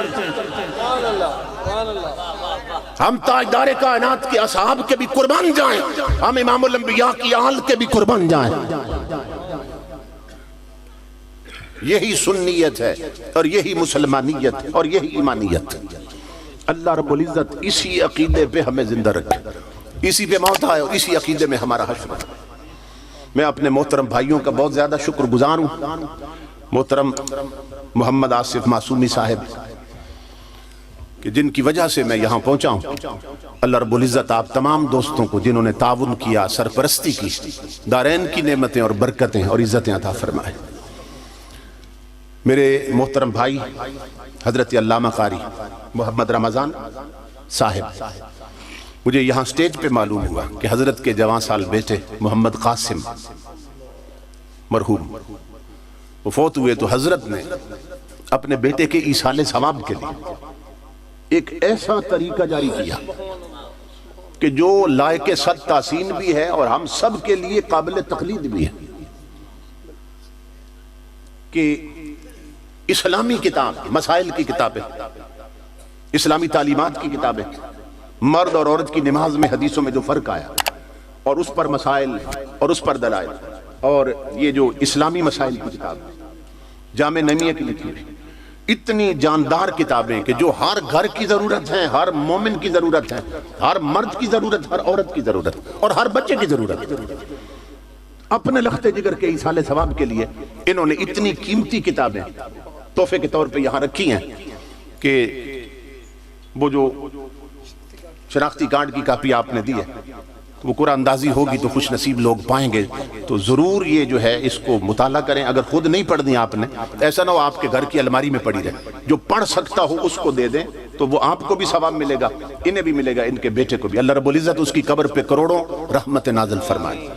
ہم تاجدار کائنات کے اصحاب کے بھی قربان جائیں، ہم امام الانبیاء کی آل کے بھی قربان جائیں۔ یہی سنیت ہے اور یہی مسلمانیت اور یہی ایمانیت۔ اللہ رب العزت اسی عقیدے پہ ہمیں زندہ رکھے، اسی پہ موت آئے اور اسی عقیدے میں ہمارا حشر۔ میں اپنے محترم بھائیوں کا بہت زیادہ شکر گزار ہوں، محترم محمد آصف معصومی صاحب کہ جن کی وجہ سے میں یہاں پہنچا ہوں۔ اللہ رب العزت آپ تمام دوستوں کو جنہوں نے تعاون کیا، سرپرستی کی، دارین کی نعمتیں اور برکتیں اور عزتیں عطا فرمائے۔ میرے محترم بھائی حضرت علامہ قاری محمد رمضان صاحب، مجھے یہاں سٹیج پہ معلوم ہوا کہ حضرت کے جوان سال بیٹے محمد قاسم مرحوم وہ فوت ہوئے، تو حضرت نے اپنے بیٹے کے ایصال ثواب کے لیے ایک ایسا طریقہ جاری کیا کہ جو لائق صد تحسین بھی ہے اور ہم سب کے لیے قابل تقلید بھی ہے، کہ اسلامی کتاب، مسائل کی کتابیں، اسلامی تعلیمات کی کتابیں، مرد اور عورت کی نماز میں حدیثوں میں جو فرق آیا اور اس پر مسائل اور اس پر دلائل، اور یہ جو اسلامی مسائل کی کتاب جامع نمیہ کی لکھی ہوئی، اتنی جاندار کتابیں کہ جو ہر گھر کی ضرورت ہیں، ہر مومن کی ضرورت ہے، ہر مرد کی ضرورت، ہر عورت کی ضرورت اور ہر بچے کی ضرورت۔ اپنے لخت جگر کے ایصال ثواب کے لیے انہوں نے اتنی قیمتی کتابیں تحفے کے طور پہ یہاں رکھی ہیں کہ وہ جو شناختی کارڈ کی کاپی آپ نے دی ہے وہ قرآن اندازی ہوگی تو خوش نصیب لوگ پائیں گے، تو ضرور یہ جو ہے اس کو مطالعہ کریں۔ اگر خود نہیں پڑھنی آپ نے، ایسا نہ ہو آپ کے گھر کی الماری میں پڑی رہے، جو پڑھ سکتا ہو اس کو دے دیں تو وہ آپ کو بھی ثواب ملے گا، انہیں بھی ملے گا، ان کے بیٹے کو بھی۔ اللہ رب العزت اس کی قبر پہ کروڑوں رحمت نازل فرمائے۔